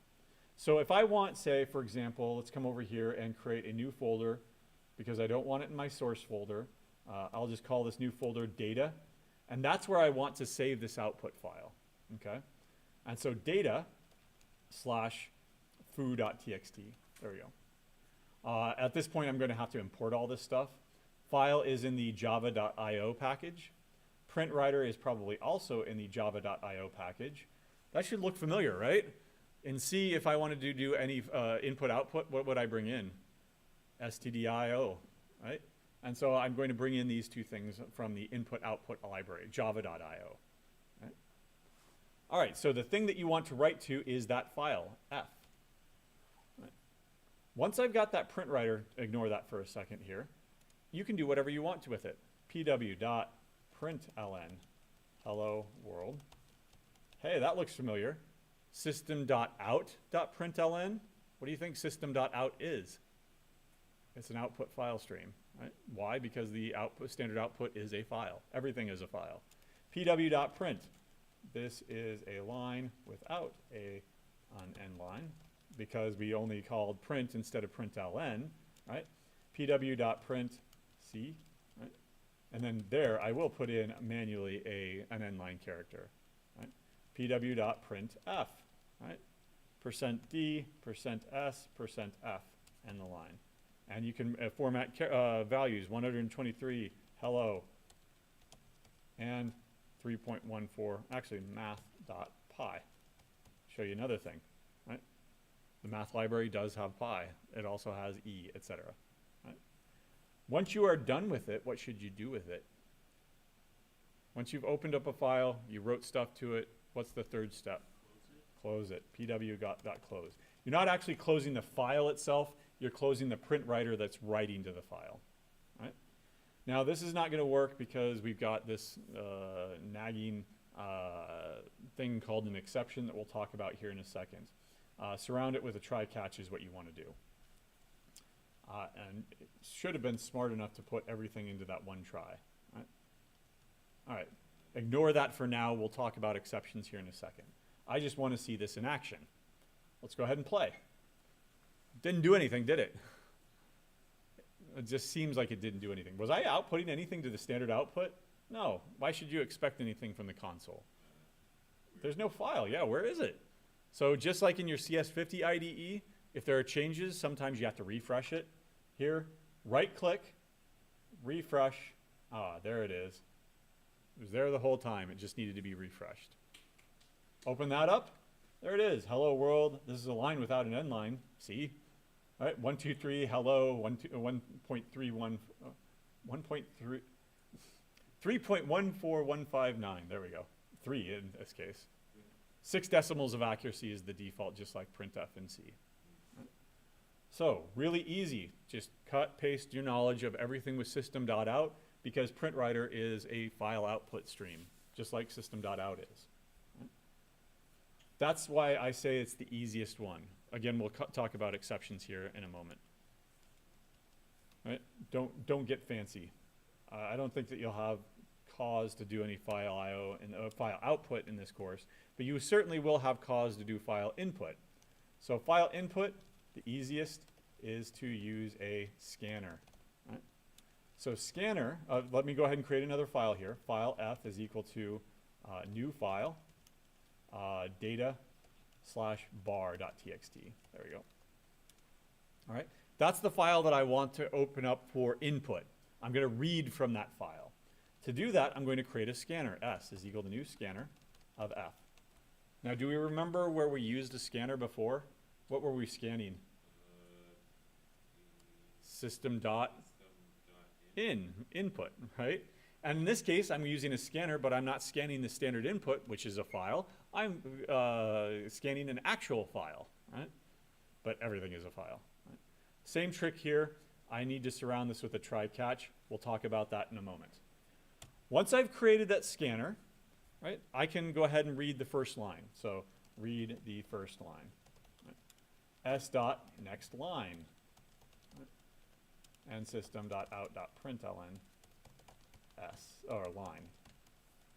So if I want, say, for example, let's come over here and create a new folder because I don't want it in my source folder. I'll just call this new folder data. And that's where I want to save this output file. Okay? And so data slash foo.txt. There we go. At this point, I'm going to have to import all this stuff. File is in the java.io package. PrintWriter is probably also in the java.io package. That should look familiar, right? In C, if I wanted to do any input-output, what would I bring in? stdio, right? And so I'm going to bring in these two things from the input-output library, java.io. Right? All right, so the thing that you want to write to is that file, f. Right? Once I've got that PrintWriter, ignore that for a second here, you can do whatever you want to with it. pw.println, hello world. Hey, that looks familiar. System.out.println. What do you think system.out is? It's an output file stream. Right? Why? Because the output, standard output is a file. Everything is a file. pw.print. This is a line without an end line because we only called print instead of println. Right? pw.print c. Right? And then there, I will put in manually an end line character. Right? pw.printf. Right? %d, %s, %f, and the line. And you can format values, 123, hello, and 3.14, actually math.pi. Show you another thing, right? The math library does have pi. It also has e, etc. Right? Once you are done with it, what should you do with it? Once you've opened up a file, you wrote stuff to it, what's the third step? Close it. pw.close. You're not actually closing the file itself. You're closing the PrintWriter that's writing to the file. Right? Now, this is not going to work because we've got this nagging thing called an exception that we'll talk about here in a second. Surround it with a try-catch is what you want to do. And it should have been smart enough to put everything into that one try. Right? All right. Ignore that for now. We'll talk about exceptions here in a second. I just want to see this in action. Let's go ahead and play. Didn't do anything, did it? It just seems like it didn't do anything. Was I outputting anything to the standard output? No. Why should you expect anything from the console? There's no file. Yeah, where is it? So just like in your CS50 IDE, if there are changes, sometimes you have to refresh it. Here, right-click, refresh. Ah, there it is. It was there the whole time. It just needed to be refreshed. Open that up. There it is. Hello world. This is a line without an end line. See? All right. 1, 2, 3. Hello. 1.31. 1.3. 3.14159. There we go. 3 in this case. 6 decimals of accuracy is the default, just like printf in C. Right? So really easy. Just cut, paste your knowledge of everything with system.out because PrintWriter is a file output stream, just like system.out is. That's why I say it's the easiest one. Again, we'll talk about exceptions here in a moment. Right? Don't get fancy. I don't think that you'll have cause to do any file I/O and file output in this course, but you certainly will have cause to do file input. So file input, the easiest is to use a scanner. Right? So scanner, let me go ahead and create another file here. File f is equal to new file. data/bar.txt. There we go. All right. That's the file that I want to open up for input. I'm going to read from that file. To do that, I'm going to create a scanner. S is equal to new scanner of f. Now, do we remember where we used a scanner before? What were we scanning? Input, right? And in this case, I'm using a scanner, but I'm not scanning the standard input, which is a file. I'm scanning an actual file, right? But everything is a file. Right? Same trick here. I need to surround this with a try-catch. We'll talk about that in a moment. Once I've created that scanner, right, I can go ahead and read the first line. So read the first line. Right? S dot next line. Right? And system.out.println s, or line.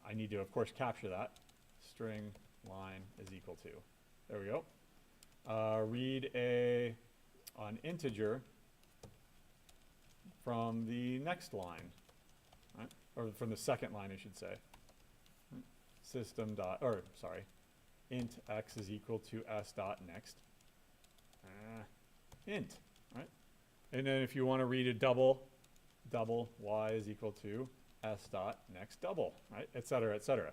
I need to, of course, capture that. String line is equal to. There we go. Read an integer from the next line, right? Or from the second line, I should say. Int x is equal to s dot next int, right? And then if you want to read a double y is equal to s dot next double, right? Et cetera, et cetera.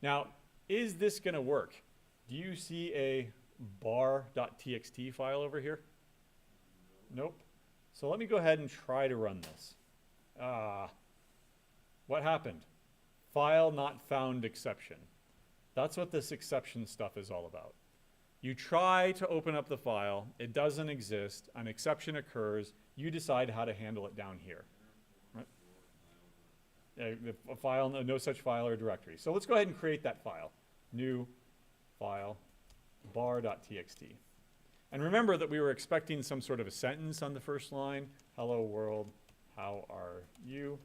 Now, is this going to work? Do you see a bar.txt file over here? Nope. So let me go ahead and try to run this. What happened? File not found exception. That's what this exception stuff is all about. You try to open up the file, it doesn't exist, an exception occurs, you decide how to handle it down here. Right? A file, no such file or directory. So let's go ahead and create that file. New file, bar.txt. And remember that we were expecting some sort of a sentence on the first line. Hello world, how are you?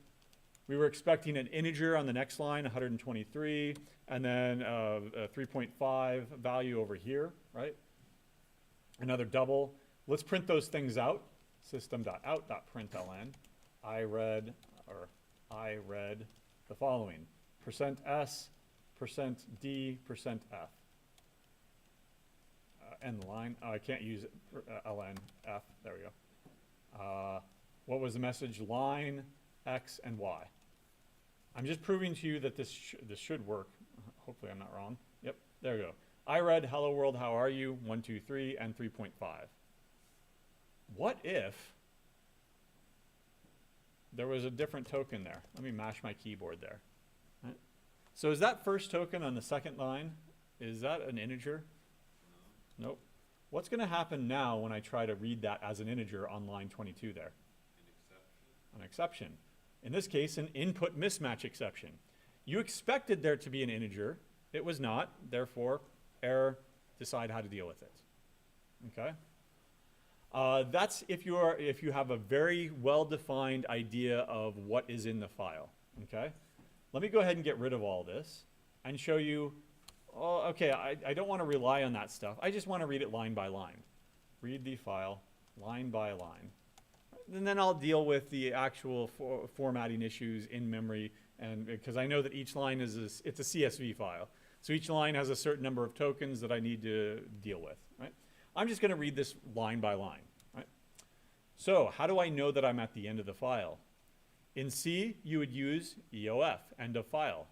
We were expecting an integer on the next line, 123, and then a 3.5 value over here, right? Another double. Let's print those things out. System.out.println. I read the following. %s, %d, %f. End the line. Oh, I can't use ln f. There we go. What was the message? Line, x, and y. I'm just proving to you that this should work. Hopefully I'm not wrong. Yep, there we go. I read hello world, how are you? 1, 2, 3, and 3.5. What if there was a different token there? Let me mash my keyboard there. Right. So is that first token on the second line, is that an integer? Nope. What's going to happen now when I try to read that as an integer on line 22 there? An exception. In this case, an input mismatch exception. You expected there to be an integer. It was not. Therefore, error, decide how to deal with it. Okay? That's if you have a very well-defined idea of what is in the file. Okay? Let me go ahead and get rid of all this and show you, oh, okay, I don't want to rely on that stuff. I just want to read it line by line. Read the file line by line. And then I'll deal with the actual formatting issues in memory, and because I know that each line it's a CSV file. So each line has a certain number of tokens that I need to deal with, right? I'm just going to read this line by line, right? So how do I know that I'm at the end of the file? In C, you would use EOF, end of file,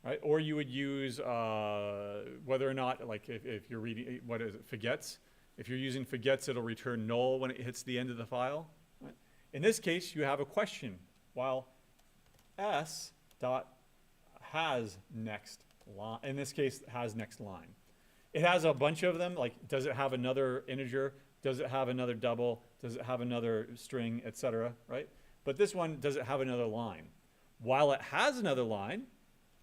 right? Or you would use whether or not, like if you're reading, what is it, forgets? If you're using forgets, it'll return null when it hits the end of the file. Right? In this case, you have a question, while S dot has next line, in this case, has next line. It has a bunch of them, like does it have another integer? Does it have another double? Does it have another string, etc., right? But this one, does it have another line? While it has another line,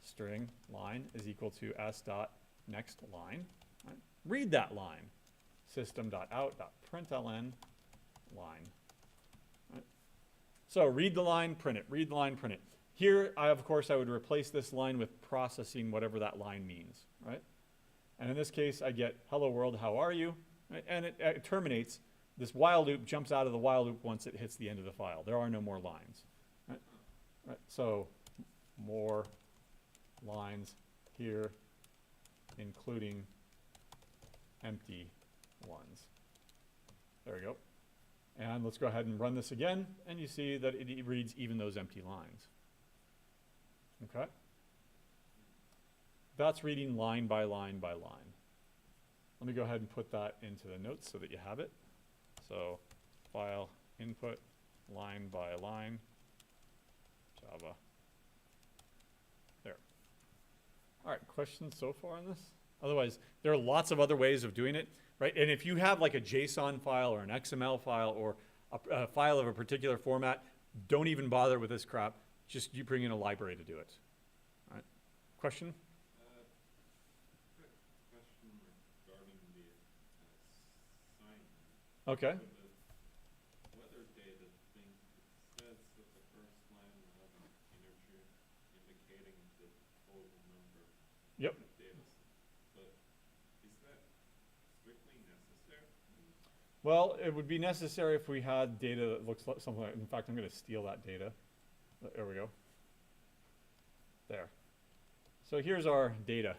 string line is equal to s dot next line. Right? Read that line. System.out.println line. Right? So read the line, print it. Read the line, print it. Here, of course, I would replace this line with processing whatever that line means, right? And in this case, I get hello world, how are you? Right? And it terminates. This while loop jumps out of the while loop once it hits the end of the file. There are no more lines. Right? Right? So more lines here, including empty ones. There we go. And let's go ahead and run this again, and you see that it reads even those empty lines. Okay? That's reading line by line by line. Let me go ahead and put that into the notes so that you have it. So file input line by line Java. There. All right, questions so far on this? Otherwise, there are lots of other ways of doing it, right? And if you have like a JSON file or an XML file or a file of a particular format, don't even bother with this crap. Just you bring in a library to do it. All right. Question? Quick question Okay. Weather data thing, it says that the first line will have an integer indicating the total number Yep. of data sets. But is that strictly necessary? Well, it would be necessary if we had data that looks like something like, in fact, I'm going to steal that data. There we go. There. So here's our data,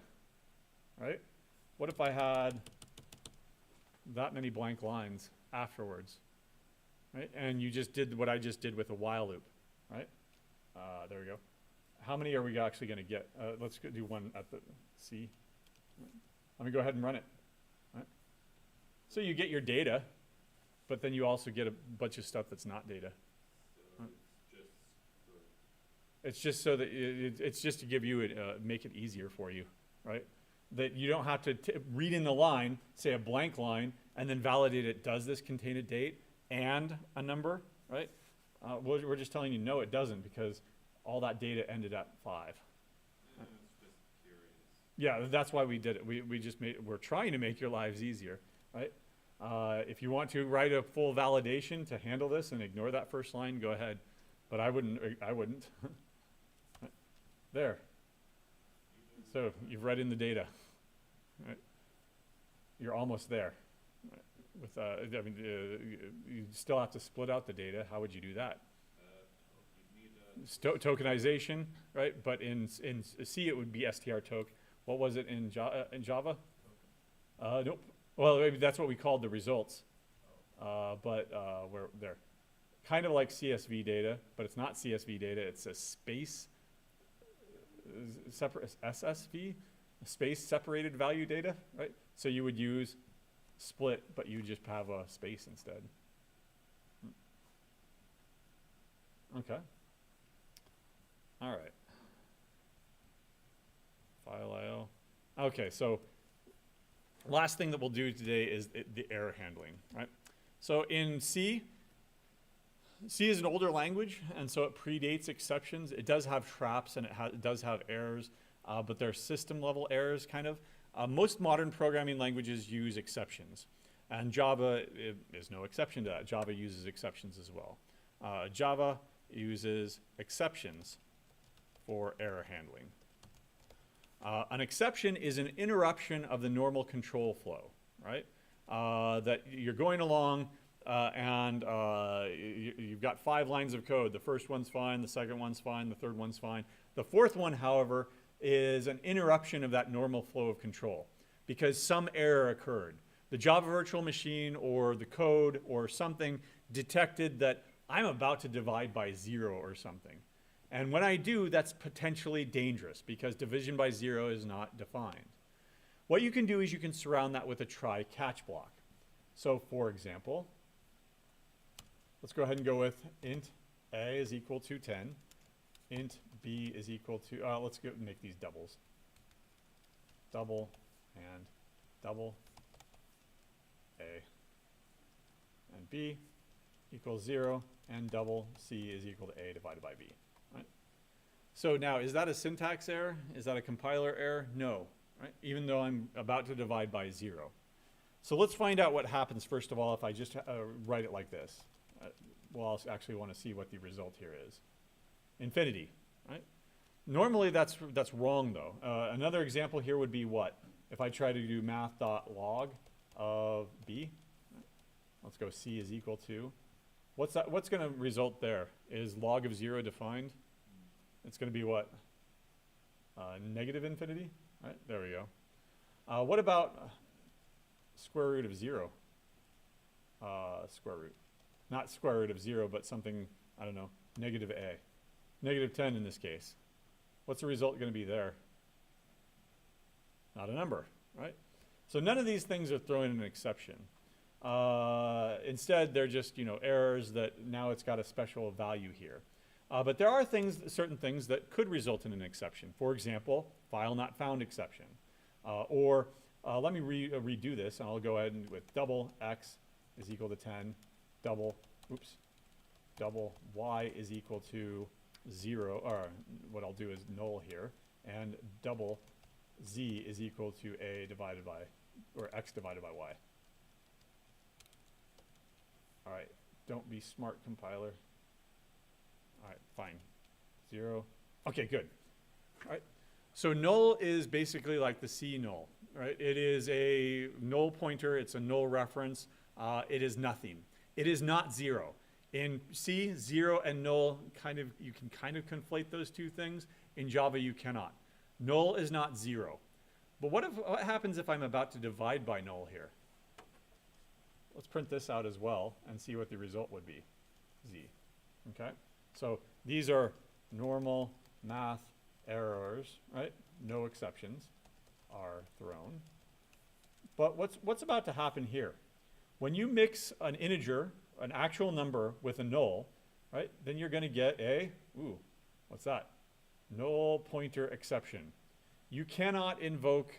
right? What if I had that many blank lines afterwards, right? And you just did what I just did with a while loop, right? There we go. How many are we actually going to get? Let's do one at the C. Let me go ahead and run it. Right? So you get your data, but then you also get a bunch of stuff that's not data. So Right. it's just for, It's just so that it's just to give you make it easier for you, right? That you don't have to read in the line, say a blank line, and then validate it. Does this contain a date and a number, right? We're just telling you no, it doesn't, because all that data ended at 5. it's just curious. Yeah, that's why we did it. We're trying to make your lives easier, right? If you want to write a full validation to handle this and ignore that first line, go ahead. But I wouldn't. There. So you've read in the data. Right? You're almost there. Right? With I mean, you still have to split out the data. How would you do that? You need a Tokenization, right? But in C it would be strtoke. What was it in Java? Nope. Well, maybe that's what we called the results. But we're there. Kind of like CSV data, but it's not CSV data. It's a space separate SSV, space separated value data, right? So you would use split, but you just have a space instead. Okay. All right. File IO. Okay, so last thing that we'll do today is the error handling, right? So in C is an older language, and so it predates exceptions. It does have traps, and it does have errors, but they're system level errors, kind of. Most modern programming languages use exceptions, and Java is no exception to that. Java uses exceptions as well. Java uses exceptions for error handling. An exception is an interruption of the normal control flow, right? That you're going along, and you've got 5 lines of code. The first one's fine, the second one's fine, the third one's fine. The fourth one, however, is an interruption of that normal flow of control because some error occurred. The Java virtual machine or the code or something detected that I'm about to divide by 0 or something. And when I do, that's potentially dangerous because division by 0 is not defined. What you can do is you can surround that with a try-catch block. So for example, let's go ahead and go with int a is equal to 10, int b is equal to, let's go make these doubles. Double and double a and b equals 0, and double c is equal to a divided by b. Right? So now, is that a syntax error? Is that a compiler error? No, right? Even though I'm about to divide by 0. So let's find out what happens, first of all, if I just write it like this. Well, I'll actually want to see what the result here is. Infinity, right? Normally that's wrong though. Another example here would be what? If I try to do math.log of b, let's go c is equal to, what's going to result there? Is log of 0 defined? It's going to be what? Negative infinity, right? There we go. What about square root of 0? Square root. Not square root of 0, but something, I don't know, negative a. Negative 10 in this case. What's the result going to be there? Not a number, right? So none of these things are throwing an exception. Instead, they're just, errors that now it's got a special value here. But there are certain things that could result in an exception. For example, file not found exception. Or let me redo this, and I'll go ahead and with double x is equal to 10, double y is equal to 0, or what I'll do is null here, and double z is equal to a divided by, or x divided by y. All right, don't be smart, compiler. All right, fine. 0. Okay, good. All right. So null is basically like the C null, right? It is a null pointer. It's a null reference. It is nothing. It is not 0. In C, 0 and null you can kind of conflate those two things. In Java, you cannot. Null is not 0. But what happens if I'm about to divide by null here? Let's print this out as well and see what the result would be. Z. Okay? So these are normal math errors, right? No exceptions are thrown. But what's about to happen here? When you mix an integer, an actual number, with a null, right? Then you're going to get a, what's that? Null pointer exception. You cannot invoke,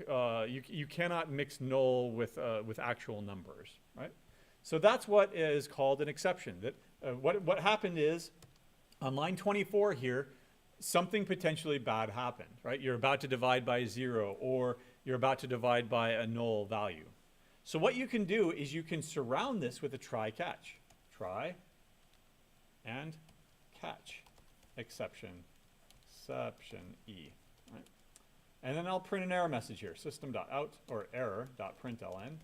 you cannot mix null with actual numbers, right? So that's what is called an exception. That what happened is, on line 24 here, something potentially bad happened, right? You're about to divide by 0, or you're about to divide by a null value. So what you can do is you can surround this with a try-catch. Try and catch. Exception E. Right? And then I'll print an error message here. System.out or error.println.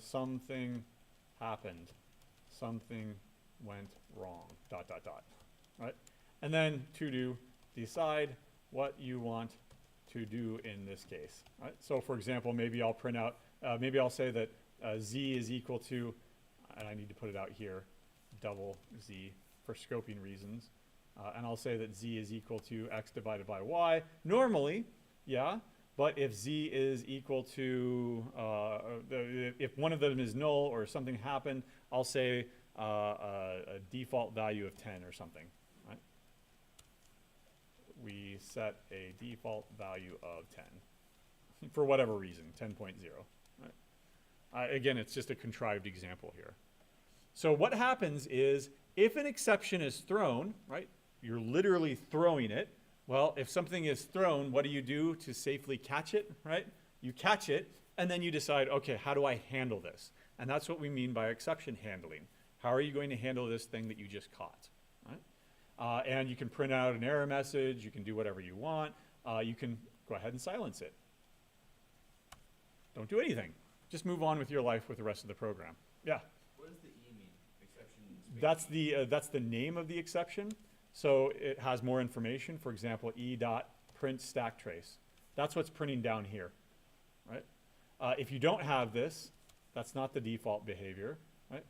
Something happened. Something went wrong. ... Right? And then to do, decide what you want to do in this case. Right? So for example, maybe I'll print out, maybe I'll say that z is equal to, and I need to put it out here, double z for scoping reasons. And I'll say that z is equal to x divided by y. Normally, yeah, but if z is equal to, if one of them is null or something happened, I'll say a default value of 10 or something. Right? We set a default value of 10 for whatever reason, 10.0. Right? Again, it's just a contrived example here. So what happens is, if an exception is thrown, right, you're literally throwing it. Well, if something is thrown, what do you do to safely catch it, right? You catch it, and then you decide, okay, how do I handle this? And that's what we mean by exception handling. How are you going to handle this thing that you just caught, right? And you can print out an error message. You can do whatever you want. You can go ahead and silence it. Don't do anything. Just move on with your life with the rest of the program. Yeah? What does the E mean? Exception. That's the name of the exception. So it has more information. For example, e.print stack trace. That's what's printing down here, right? If you don't have this, that's not the default behavior, right?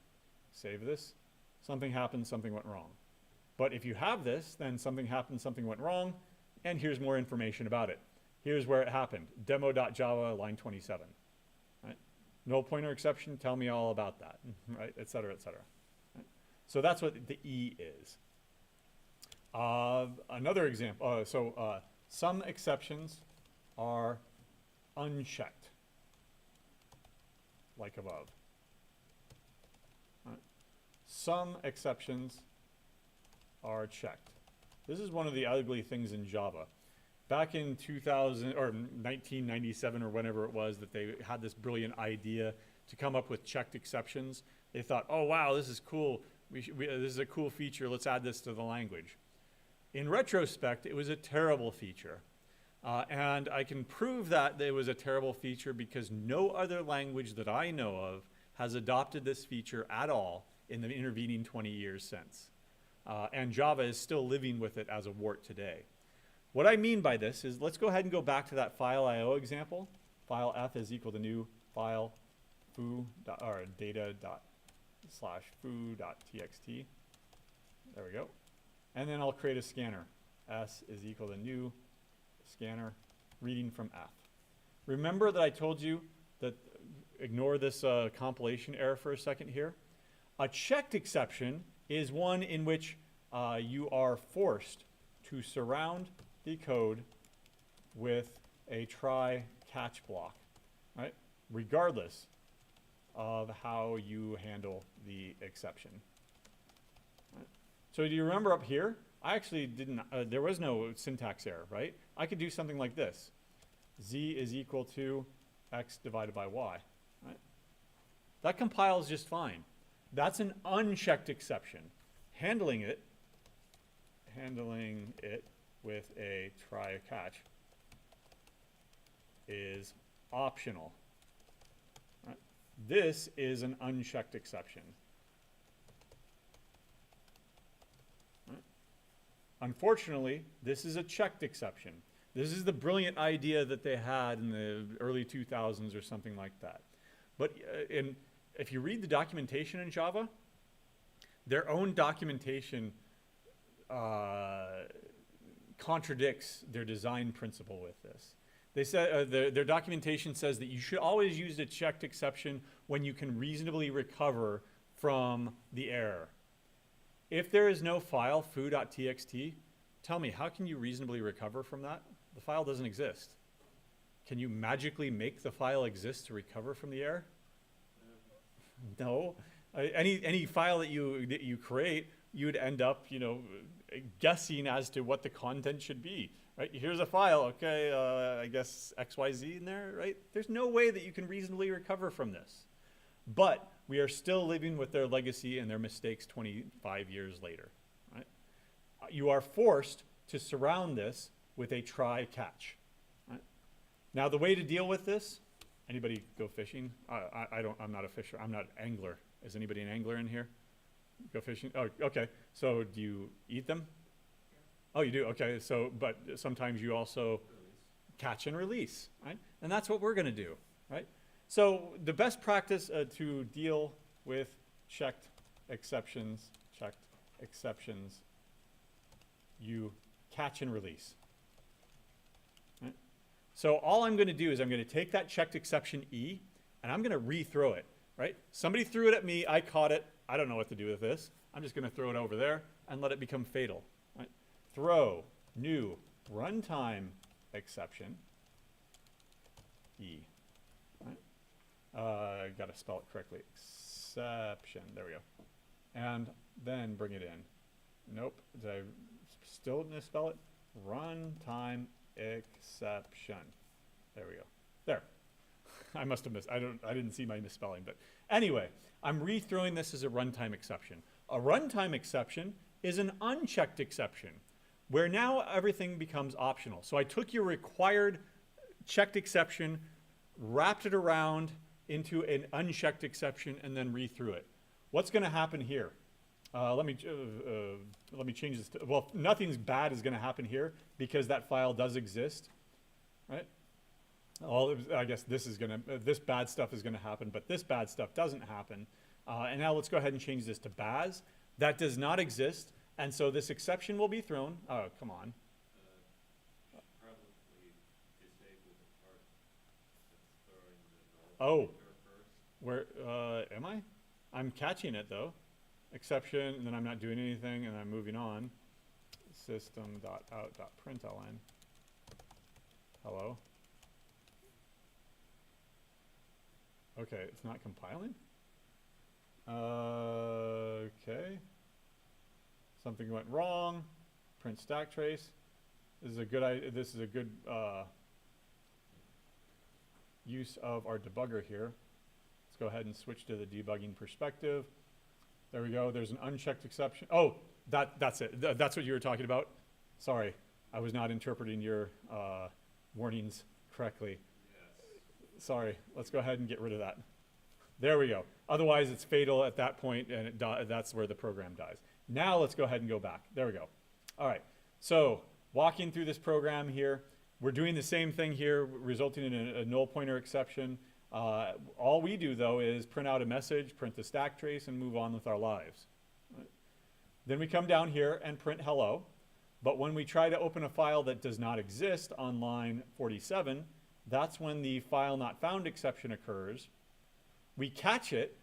Save this. Something happened, something went wrong. But if you have this, then something happened, something went wrong, and here's more information about it. Here's where it happened. Demo.java, line 27. Right? Null pointer exception, tell me all about that, right? Et cetera, et cetera. Right? So that's what the E is. Another example, some exceptions are unchecked, like above. Right. Some exceptions are checked. This is one of the ugly things in Java. Back in 2000 or 1997 or whenever it was that they had this brilliant idea to come up with checked exceptions, they thought, oh wow, this is cool. This is a cool feature. Let's add this to the language. In retrospect, it was a terrible feature. And I can prove that it was a terrible feature because no other language that I know of has adopted this feature at all in the intervening 20 years since. And Java is still living with it as a wart today. What I mean by this is, let's go ahead and go back to that file IO example. File f is equal to new file data.foo.txt. There we go. And then I'll create a scanner. S is equal to new scanner reading from F. Remember that I told you that, ignore this compilation error for a second here. A checked exception is one in which you are forced to surround the code with a try-catch block, right? Regardless of how you handle the exception. Right? So do you remember up here? I actually didn't, there was no syntax error, right? I could do something like this. Z is equal to x divided by y, right? That compiles just fine. That's an unchecked exception. Handling it with a try catch is optional. Right? This is an unchecked exception. Right? Unfortunately, this is a checked exception. This is the brilliant idea that they had in the early 2000s or something like that. But if you read the documentation in Java, their own documentation contradicts their design principle with this. They said their documentation says that you should always use a checked exception when you can reasonably recover from the error. If there is no file foo.txt, tell me, how can you reasonably recover from that? The file doesn't exist. Can you magically make the file exist to recover from the error? No. Any file that you create, you would end up, guessing as to what the content should be. Right? Here's a file. Okay, I guess XYZ in there. Right? There's no way that you can reasonably recover from this. But we are still living with their legacy and their mistakes 25 years later. Right? You are forced to surround this with a try catch. Right? Now the way to deal with this, anybody go fishing? I'm not a fisher. I'm not an angler. Is anybody an angler in here? Go fishing? Oh, okay. So do you eat them? Oh, you do? Okay. So, but sometimes you also catch and release, right? And that's what we're going to do, right? So the best practice to deal with checked exceptions, you catch and release. Right? So all I'm going to do is I'm going to take that checked exception E, and I'm going to rethrow it, right? Somebody threw it at me, I caught it, I don't know what to do with this. I'm just going to throw it over there and let it become fatal. Right? Throw new runtime exception E. Right? Got to spell it correctly. Exception. There we go. And then bring it in. Nope. Did I still misspell it? Runtime exception. There we go. There. I must have missed. I didn't see my misspelling, but anyway, I'm rethrowing this as a runtime exception. A runtime exception is an unchecked exception, where now everything becomes optional. So I took your required checked exception, wrapped it around into an unchecked exception, and then rethrew it. What's going to happen here? Let me change this. Well, nothing's bad is going to happen here because that file does exist, right? I guess this bad stuff is going to happen, but this bad stuff doesn't happen. And now let's go ahead and change this to Baz. That does not exist, and so this exception will be thrown. Oh, come on. Probably disable the part that's throwing the null pointer first. Where am I? I'm catching it though. Exception, and then I'm not doing anything, and I'm moving on. System.out.println. Hello. Okay, it's not compiling. Okay. Something went wrong. Print stack trace. This is a good use of our debugger here. Let's go ahead and switch to the debugging perspective. There we go. There's an unchecked exception. Oh, that's it. That's what you were talking about. Sorry, I was not interpreting your warnings correctly. Yes. Sorry. Let's go ahead and get rid of that. There we go. Otherwise, it's fatal at that point, and that's where the program dies. Now let's go ahead and go back. There we go. All right. So walking through this program here, we're doing the same thing here, resulting in a null pointer exception. All we do, though, is print out a message, print the stack trace, and move on with our lives. Right? Then we come down here and print hello. But when we try to open a file that does not exist on line 47, that's when the file not found exception occurs. We catch it,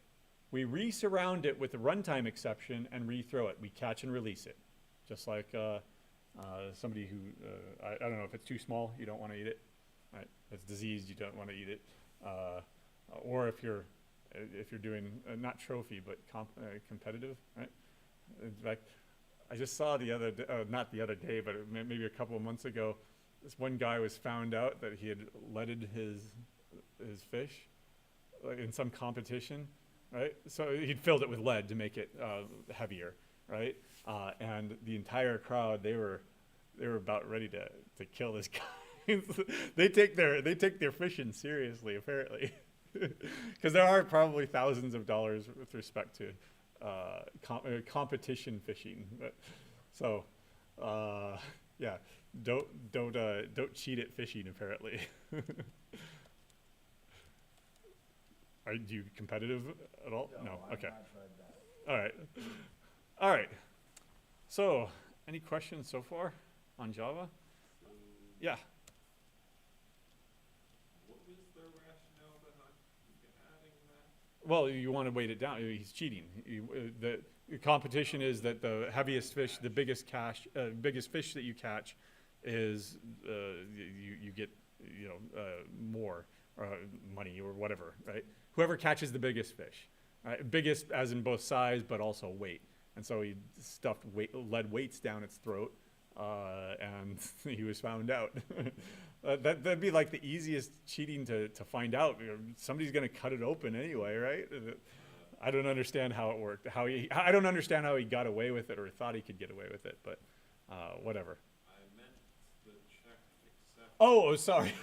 we resurround it with the runtime exception, and rethrow it. We catch and release it. Just like somebody who, I don't know, if it's too small, you don't want to eat it. Right? If it's diseased, you don't want to eat it. Or if you're doing not trophy but competitive, right? In fact, I just saw not the other day, but maybe a couple of months ago, this one guy was found out that he had leaded his fish in some competition, right? So he'd filled it with lead to make it heavier, right? And the entire crowd, they were about ready to kill this guy. They take their fishing seriously, apparently, because there are probably thousands of dollars with respect to competition fishing. But, so, yeah, don't cheat at fishing. Apparently, are you competitive at all? No. Okay. All right. So, any questions so far on Java? So, Yeah. what was the rationale behind adding that? Well, you want to weight it down. He's cheating. The competition is that the heaviest fish, the biggest fish that you catch, is you get more money or whatever, right? Whoever catches the biggest fish, right? Biggest as in both size but also weight. And so he stuffed lead weights down its throat, and he was found out. That'd be like the easiest cheating to find out. Somebody's going to cut it open anyway, right? I don't understand how it worked. I don't understand how he got away with it or thought he could get away with it, but whatever. I meant the check exception. Oh, sorry.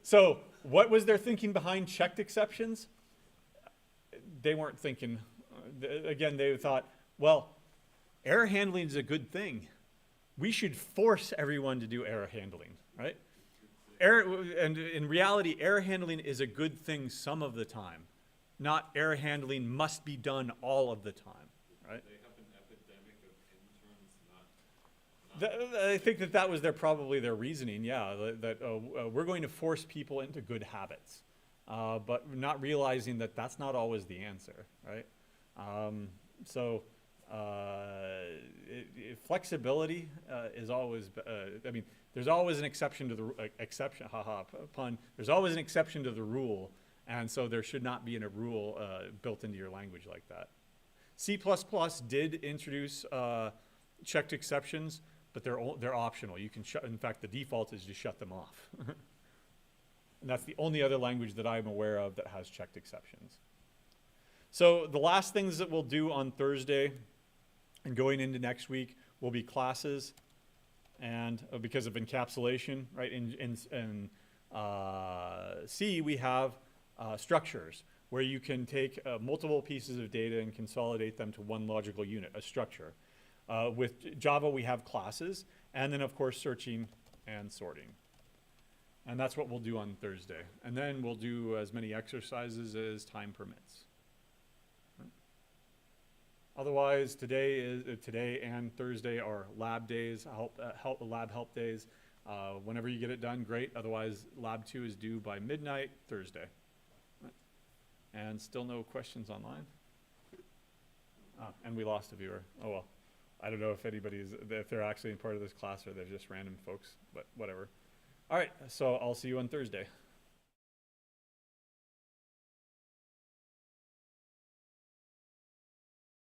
So what was their thinking behind checked exceptions? They weren't thinking, again, they thought, well, error handling is a good thing. We should force everyone to do error handling, right? And in reality, error handling is a good thing some of the time. Not error handling must be done all of the time, right? They have an epidemic of interns not I think that was probably their reasoning, yeah, that we're going to force people into good habits, but not realizing that that's not always the answer, right? Flexibility is always, I mean, there's always an exception to the pun. There's always an exception to the rule, and so there should not be a rule built into your language like that. C++ did introduce checked exceptions, but they're optional. You can in fact, the default is to shut them off. And that's the only other language that I'm aware of that has checked exceptions. So the last things that we'll do on Thursday and going into next week will be classes, and because of encapsulation, right? In C, we have structures, where you can take multiple pieces of data and consolidate them to one logical unit, a structure. With Java, we have classes, and then of course searching and sorting. And that's what we'll do on Thursday. And then we'll do as many exercises as time permits. Otherwise, today and Thursday are lab days, lab help days. Whenever you get it done, great. Otherwise, lab 2 is due by midnight Thursday. And still no questions online? And we lost a viewer. Oh well. I don't know if if they're actually part of this class or they're just random folks, but whatever. All right, so I'll see you on Thursday.